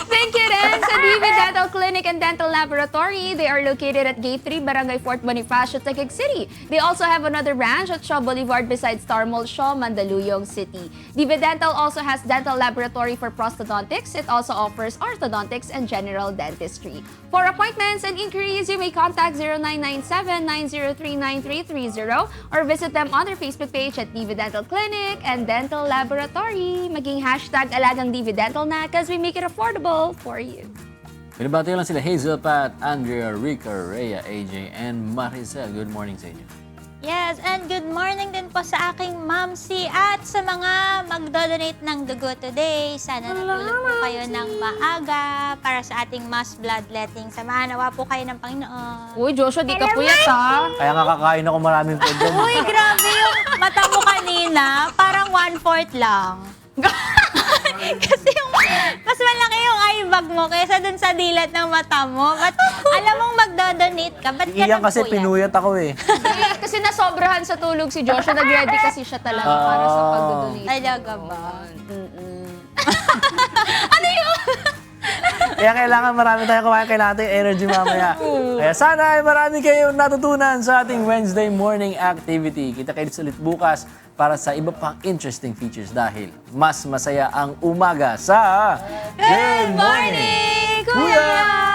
Thank you rin sa DV Dental Clinic and Dental Laboratory. They are located at Gate 3, Barangay Fort Bonifacio, Taguig City. They also have another branch at Shaw Boulevard beside Star Mall, Shaw, Mandaluyong City. DV Dental also has dental laboratory for prosthodontics. It also offers orthodontics and general dentistry. For appointments and inquiries, you may contact 0997-903-9330 or visit them on their Facebook page at DV Dental Clinic and Dental Laboratory. Maging hashtag alagang DV Dental na because we make it affordable for you. Binabati lang sila Hazel, Pat, Andrea, Rica, Rhea, AJ, and Maricel. Good morning sa inyo. Yes, and good morning din po sa aking mamsi at sa mga magdodonate ng dugo today. Sana natulog po kayo ng maaga para sa ating mass bloodletting. Samahan nawa po kayo ng Panginoon. Uy, Joshua, di ka puyat ha. Kaya nga kakain ako maraming food dyan. Uy, grabe yung mata mo kanina. Parang 1/4 lang. Kasi yung mas malaki yung eye bag mo kaysa dun sa dilat ng mata mo. But alam mong magdodonate ka, ba't ka Iyan kasi nagpuyat? pinuyat ako eh. Kasi nasobrahan sa tulog si Joshua. Nag-ready kasi siya talaga para sa pagdodonate. Talaga ba? Kaya kailangan marami tayong kumain, kailangan tayong energy mamaya. Kaya sana ay marami kayong natutunan sa ating Wednesday morning activity. Kita-kits ulit bukas para sa iba pang interesting features dahil mas masaya ang umaga sa Good morning, Kuya!